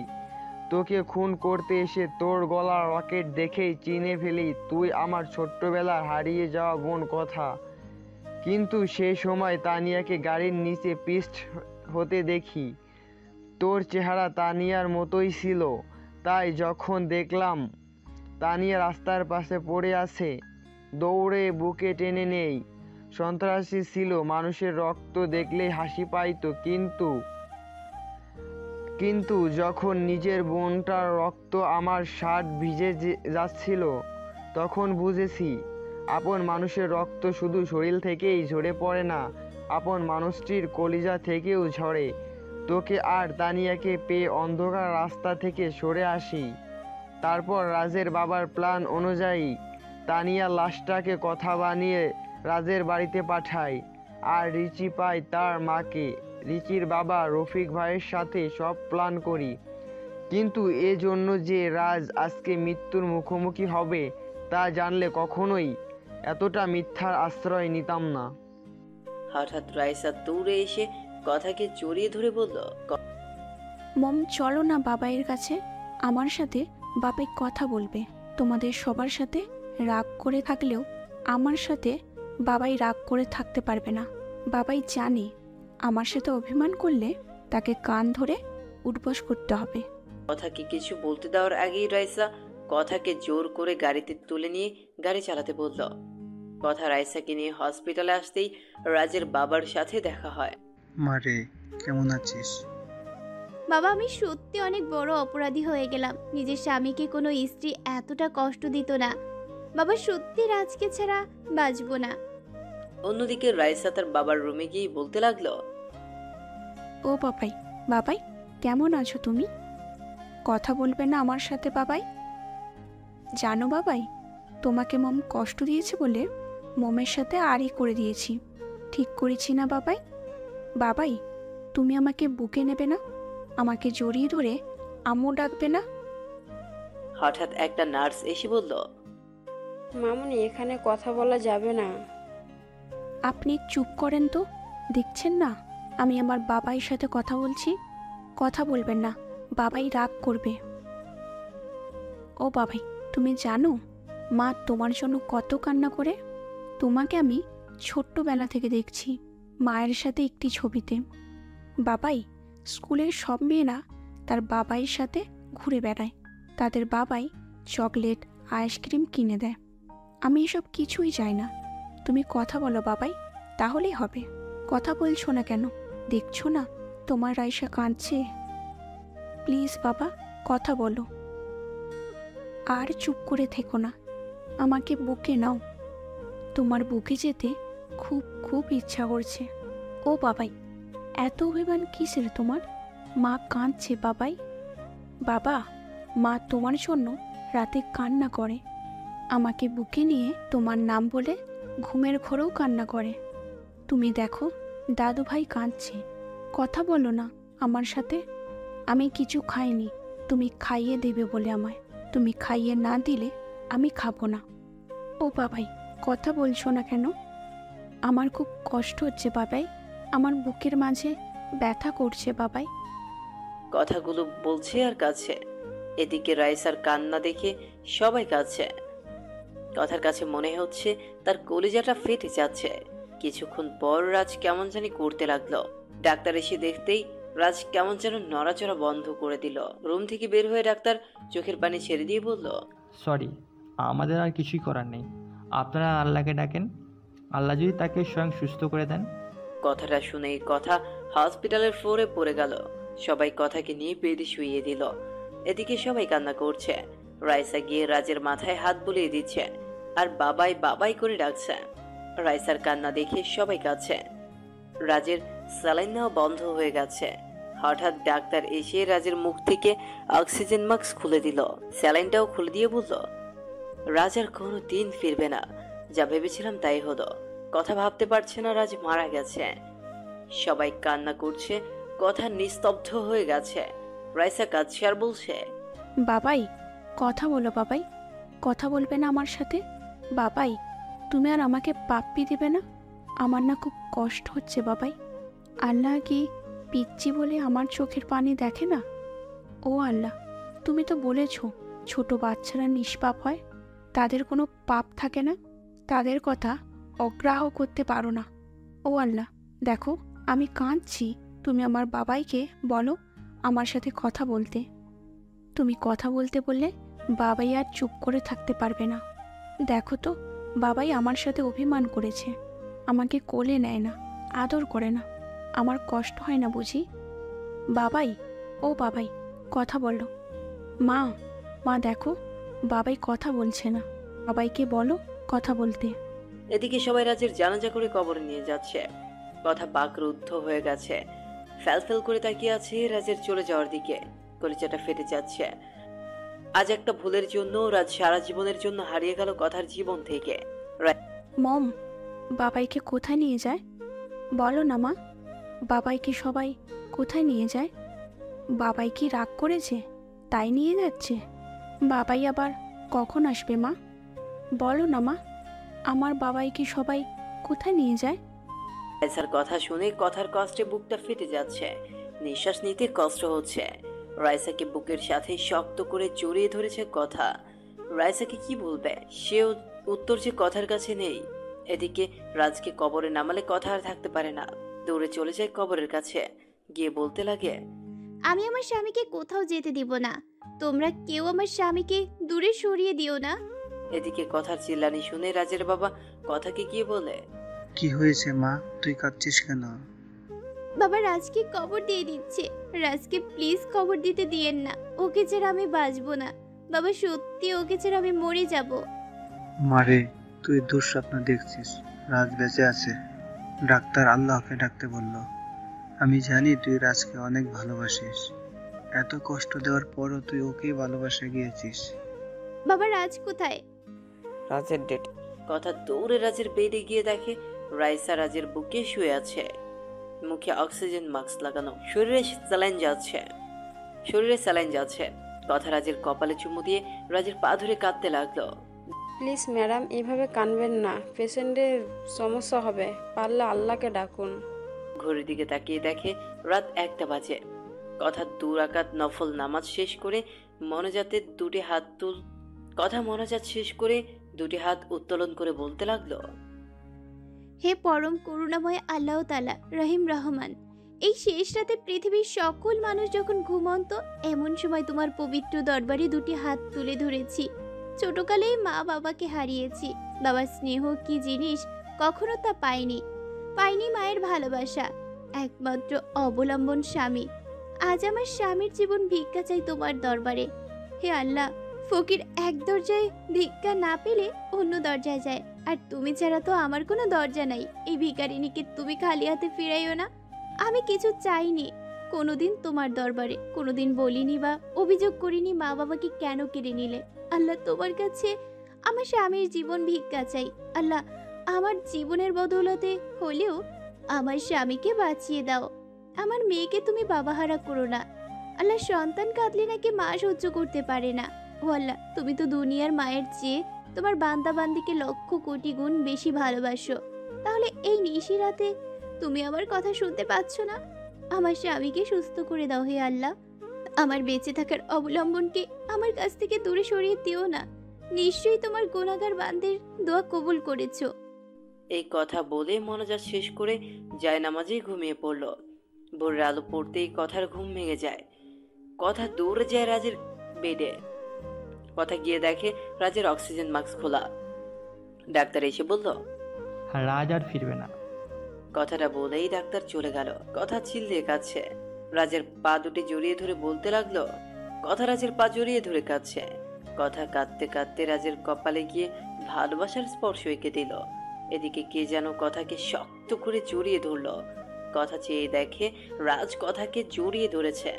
তোকে খুন করতে এসে তোর গলার রকেট দেখেই চিনে ফেলি তুই আমার ছোট্টবেলার হারিয়ে যাওয়া বোন কথা। কিন্তু সেই সময় তানিয়াকে গাড়ির নিচে পিস্ট হতে দেখি। তোর চেহারা তানিয়ার মতোই ছিল, তাই যখন দেখলাম তানিয়া রাস্তার পাশে পড়ে আছে, দৌড়ে বুকে টেনে নেই। সন্ত্রাসী ছিল, মানুষের রক্ত দেখলেই হাসি পাইতো, কিন্তু যখন নিজের বোনটার রক্ত আমার শার্ট ভিজে যাচ্ছিল, তখন বুঝেছি আপন মানুষের রক্ত শুধু শরীর থেকেই ঝরে পড়ে না, আপন মানুষটির কলিজা থেকেও ঝরে। তোকে আর তানিয়াকে পেয়ে অন্ধকার রাস্তা থেকে সরে আসি। তারপর রাজের বাবার প্ল্যান অনুযায়ী তানিয়া লাশটাকে কথা বানিয়ে রাজের বাড়িতে পাঠায়, আর রিচি পায় তার মাকে। রিচির বাবা রফিক ভাইয়ের সাথে সব প্ল্যান করি, কিন্তু এজন্য যে রাজ আজকে মৃত্যুর মুখোমুখি হবে তা জানলে কখনোই এতটা মিথ্যার আশ্রয় নিতাম না। হঠাৎ রাইসা দৌড়ে এসে কথাকে জড়িয়ে ধরে বলল, মম চলো না বাবাইয়ের কাছে, আমার সাথে বাবাই কথা বলবে। তোমাদের সবার সাথে রাগ করে থাকলেও আমার সাথে বাবাই রাগ করে থাকতে পারবে না। বাবাই জানে আমার সাথে অভিমান করলে তাকে কান ধরে উঠবস করতে হবে। কথাকে কিছু বলতে দেওয়ার আগেই রাইসা কথাকে জোর করে গাড়িতে তুলে নিয়ে গাড়ি চালাতে বলল। কথা রাইসাকে নিয়ে হসপিটালে আসতেই রাজের বাবার সাথে দেখা হয়। মারে, কেমন আছিস? বাবা, আমি সত্যি অনেক বড় অপরাধী হয়ে গেলাম। নিজের স্বামীকে কোনো স্ত্রী এতটা কষ্ট দিত না। বাবা, সত্যি রাজকে ছাড়া বাঁচবো না। অন্যদিকে রাইসা তার বাবার রুমে গিয়ে বলতে লাগলো, ও বাবাই, বাবাই কেমন আছো তুমি? কথা বলবে না আমার সাথে বাবাই? জানো বাবাই, তোমাকে মম কষ্ট দিয়েছে বলে মমের সাথে আরই করে দিয়েছি। ঠিক করেছি না বাবাই? বাবাই তুমি আমাকে বুকে নেবে না? আমাকে জড়িয়ে ধরে আম্মু ডাকবে না? হঠাৎ একটা নার্স এসে বলল, মামুনি এখানে কথা বলা যাবে না। আপনি চুপ করেন তো, দেখছেন না আমি আমার বাবাইয়ের সাথে কথা বলছি? কথা বলবেন না, বাবাই রাগ করবে। ও বাবাই তুমি জানো মা তোমার জন্য কত কান্না করে? তোমাকে আমি ছোট্টবেলা থেকে দেখছি মায়ের সাথে একটি ছবিতে। বাবাই স্কুলের সব মেয়েরা তার বাবাইয়ের সাথে ঘুরে বেড়ায়, তাদের বাবাই চকলেট আইসক্রিম কিনে দেয়। আমি এসব কিছুই চাই না। তুমি কথা বলো বাবাই, তাহলেই হবে। কথা বলছো না কেন? দেখছো না তোমার রাইসা কাঁদছে? প্লিজ বাবা কথা বলো, আর চুপ করে থেকো না, আমাকে বুকে নাও। তোমার বুকে যেতে খুব খুব ইচ্ছা করছে। ও বাবাই এত অভিমান কিসের তোমার? মা কাঁদছে বাবাই। বাবা মা তোমার জন্য রাতে কান্না করে, আমাকে বুকে নিয়ে তোমার নাম বলে ঘুমের ঘোরেও কান্না করে। তুমি দেখো দাদু ভাই কাঁদছে, কথা বলো না আমার সাথে। আমি কিছু খাইনি, তুমি খাইয়ে দেবে বলে আমায়। তুমি খাইয়ে না দিলে আমি খাবো না। ও বাবাই কথা বলছো না কেন? আমার খুব কষ্ট হচ্ছে বাবাই, আমার বুকের মাঝে ব্যথা করছে বাবাই। কথাগুলো বলছে আর কাছে। এদিকে রাইসার কান্না দেখে সবাই কাঁদছে। কথার কাছে মনে হচ্ছে তার কলিজাটা ফেটে যাচ্ছে। কিছুক্ষণ পর রাজ কেমন জানি করতে লাগলো। ডাক্তার এসে দেখতেই রাজ কেমন যেন নড়াচড়া বন্ধ করে দিল। রুম থেকে বের হয়ে ডাক্তার চোখের পানি ছেড়ে দিয়ে বলল, সরি, আমাদের আর কিছুই করার নেই। আপনারা আল্লাহকে ডাকেন, আল্লাহ যদি তাকে স্বয়ং সুস্থ করে দেন। কথাটা শুনেই কথা হসপিটালের ফ্লোরে পড়ে গেল। সবাই কথাকে নিয়ে বেঁধে শুইয়ে দিল। এদিকে সবাই কান্না করছে। রাইসা গিয়ে রাজের মাথায় হাত বুলিয়ে দিচ্ছে আর বাবাই বাবাই করে ডাকছে। রাইসার কান্না দেখে সবাই কাঁদছে। রাজের স্যালাইন নেওয়া বন্ধ হয়ে গেছে। হঠাৎ ডাক্তার এসে রাজের মুখ থেকে অক্সিজেন মাস্ক খুলে দিল, স্যালাইনটাও খুলে দিয়ে বলল, রাজ আর কোনো দিন ফিরবে না। যা ভেবেছিলাম তাই হলো। কথা ভাবতে পারছে না রাজ মারা গেছে। সবাই কান্না করছে, কথা নিস্তব্ধ হয়ে গেছে। রাইসা কাঁদছে আর বলছে, বাবাই কথা বলো বাবাই, কথা বলবে না আমার সাথে? বাবাই তুমি আর আমাকে পাপ্পি দেবে না? আমার না খুব কষ্ট হচ্ছে বাবাই। আল্লাহ কি পিচ্ছি বলে আমার চোখের পানি দেখে না? ও আল্লাহ তুমি তো বলেছ ছোট বাচ্চারা নিষ্পাপ হয়, তাদের কোনো পাপ থাকে না, তাদের কথা অগ্রাহ্য করতে পারো না। ও আল্লাহ দেখো আমি কাঁদছি, তুমি আমার বাবাইকে বলো আমার সাথে কথা বলতে। তুমি কথা বলতে বললে বাবাই আর চুপ করে থাকতে পারবে না। দেখো তো বাবাই আমার সাথে অভিমান করেছে, আমাকে কোলে নেয় না, আদর করে না। আমার কষ্ট হয় না বুঝি? বাবাই ও বাবাই কথা বলো। মা মা দেখো বাবাই কথা বলছে না, বাবাইকে বলো কথা বলতে। এদিকে সবাই রাজের জানাজা করে কবরে নিয়ে যাচ্ছে। কথা বাকরুদ্ধ হয়ে গেছে। ফ্যালফেল করে তাকিয়ে আছে রাজের চলে যাওয়ার দিকে। কলিজাটা ফেটে যাচ্ছে। আজ একটা ভুলের জন্য রাজ সারা জীবনের জন্য হারিয়ে গেল কথার জীবন থেকে। মম বাবাইকে কোথায় নিয়ে যায় বলো না মা? বাবাইকে সবাই কোথায় নিয়ে যায়? বাবাই কি রাগ করেছে তাই নিয়ে যাচ্ছে? বাবাই আবার কখন আসবে মা? বলো না মা, আমার বাবাইকে সবাই কোথায় নিয়ে যায়? রাইসার কথা শুনে কথার কষ্টে বুকটা ফেটে যাচ্ছে। নিঃশ্বাস নিতে কষ্ট হচ্ছে। রাইসাকে বুকের সাথে শক্ত করে জড়িয়ে ধরেছে কথা। রাইসাকে কি বলবে? সেও উত্তর যে কথার কাছে নেই। এদিকে রাজকে কবরে নামালে কথা আর থাকতে পারে না। দৌড়ে চলে যায় কবরের কাছে, গিয়ে বলতে লাগে, আমি আমার স্বামীকে কোথাও যেতে দিব না, তোমরা কেউ আমার স্বামীকে দূরে সরিয়ে দিও না। এদিকে কথার চিল্লানি শুনে রাজের বাবা কথাকে গিয়ে বলে, কি হয়েছে মা, তুই কাঁদছিস কেন? বাবা রাজকে কবর দিয়ে দিচ্ছে, রাজকে প্লিজ কবর দিতে দিয়েন না, ওকে ছাড়া আমি বাঁচবো না। বাবা সত্যি ওকে ছাড়া আমি মরে যাব। মারে তুই দুঃস্বপ্ন দেখছিস, রাজ বেঁচে আছে। ডাক্তার আল্লাহকে ডাকতে বলল। আমি জানি তুই রাজকে অনেক ভালোবাসিস। এত কষ্ট দেওয়ার পরও তুই ওকেই ভালোবাসে গিয়েছিস। বাবা রাজ কোথায়? রাজের ডেট। কথা দৌড়ে রাজের বেডে গিয়ে দেখে রাইসা রাজের বুকে শুয়ে আছে, মুখে অক্সিজেন মাস্ক লাগানো, শরীরে স্যালাইন যাচ্ছে। কথা রাজের কপালে চুমু দিয়ে রাজের পা ধরে কাঁদতে লাগলো। প্লিজ ম্যাডাম, এভাবে কানবেন না, পেশেন্টের সমস্যা হবে, পারলে আল্লাহকে ডাকুন। ঘড়ির দিকে তাকিয়ে দেখে রাত 1টা বাজে। কথা 2 রাকাত নফল নামাজ শেষ করে মনোজাত দুটি হাত উত্তোলন করে বলতে লাগলো, হে পরম করুণাময় আল্লাহ তাআলা রহিম রহমান, এই শেষ রাতে পৃথিবীর সকল মানুষ যখন ঘুমন্ত, এমন সময় তোমার পবিত্র দরবারে দুটি হাত তুলে ধরেছি। ছোটকালেই মা বাবাকে হারিয়েছি। বাবার স্নেহ কি জিনিস কখনো তা পাইনি মায়ের ভালোবাসা, একমাত্র অবলম্বন স্বামী। আজ আমার স্বামীর জীবন ভিক্ষা চাই তোমার দরবারে। হে আল্লাহ, ফকির এক দরজায় ভিক্ষা না পেলে অন্য দরজায় যায়, আর তুমি ছাড়া তো আমার কোনো দরজা নাই। এই ভিখারিনীকে তুমি খালি হাতে ফিরাইও না। আমি কিছু চাইনি কোনোদিন তোমার দরবারে, কোনোদিন বলিনি বা অভিযোগ করিনি মা বাবাকে কেন কেড়ে নিলে। আল্লাহ, তোমার কাছে আমার স্বামীর জীবন ভিক্ষা চাই। আল্লাহ, আমার জীবনের বদৌলতে হলেও আমার স্বামীকে বাঁচিয়ে দাও। আমার মেয়েকে তুমি বাবাহারা করো না। আল্লাহ, সন্তান কাঁদলে নাকি মা সহ্য করতে পারে না। ও আল্লাহ, তুমি তো দুনিয়ার মায়ের চেয়ে তোমার বান্দা বান্দিকে লক্ষ কোটি গুণ বেশি ভালোবাসো। তাহলে এই নিশিরাতে তুমি আমার কথা শুনতে পাচ্ছ না? আমার স্বামীকে সুস্থ করে দাও হে আল্লাহ। আমার বেঁচে থাকার অবলম্বনকে আমার কাছ থেকে দূরে সরিয়ে দিও না। নিশ্চয়ই তোমার গুনাহগার বান্দের দোয়া কবুল করেছো। এই কথা বলে মনোজাত শেষ করে জায়নামাজেই ঘুমিয়ে পড়ল। ভোরের আলো পড়তেই কথার ঘুম ভেঙে যায়। কথা দৌড়ে যায় রাজের বেডে। কথা গিয়ে দেখে রাজের অক্সিজেন মাস্ক খোলা। ডাক্তার এসে বলল, রাজ আর ফিরবে না। কথাটা বলেই ডাক্তার চলে গেল। কথা চিল্লিয়ে কাঁদছে। রাজের পা দুটি জড়িয়ে ধরে বলতে লাগলো, কথা রাজের পা জড়িয়ে ধরে কাঁদছে। কথা কাঁদতে কাঁদতে রাজের কপালে গিয়ে ভালোবাসার স্পর্শ এঁকে দিল। এদিকে কে যেন কথাকে শক্ত করে জড়িয়ে ধরল। কথা চেয়ে দেখে রাজ কথাকে জড়িয়ে ধরেছে।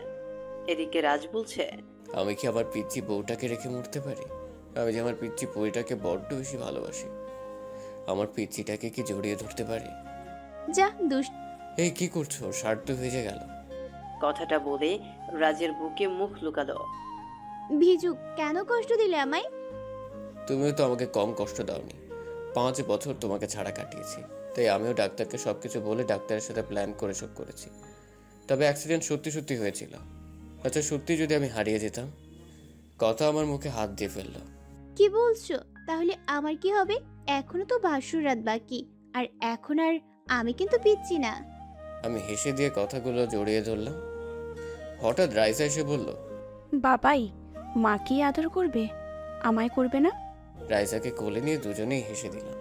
এদিকে রাজ বলছে, আমি কি আমার পিচ্চি বউটাকে রেখে মরতে পারি? আমি যে আমার পিচ্চি বউটাকে বড্ড বেশি ভালোবাসি। আমার পিচ্চিটাকে কি জড়িয়ে ধরতে পারি? যা দুষ্ট। এই কি করছো? শার্ট তো ভিজে গেল। কথাটা বলে রাজের বুকে মুখ লুকালো। ভিজু, কেন কষ্ট দিলে আমায়? তুমিও তো আমাকে কম কষ্ট দাওনি। 5 বছর তোমাকে ছাড়া কাটিয়েছি, তাই আমিও ডাক্তারকে সবকিছু বলে ডাক্তারের সাথে প্ল্যান করে সব করেছি। তবে অ্যাক্সিডেন্ট সত্যি হয়েছিল। আচ্ছা, সত্যি যদি আমি হারিয়ে যেতাম? কথা আমার মুখে হাত দিয়ে ফেললো। কি বলছো? তাহলে আমার কি হবে? এখনো তো বাসর রাত বাকি, আর এখন আর আমি কিন্তু পিচ্ছি না। আমি হেসে দিয়ে কথাগুলো জড়িয়ে ধরলাম। হঠাৎ রাইসা এসে বলল, বাবাই মা কি আদর করবে, আমায় করবে না? রাইসাকে কোলে নিয়ে দুজনেই হেসে দিলাম।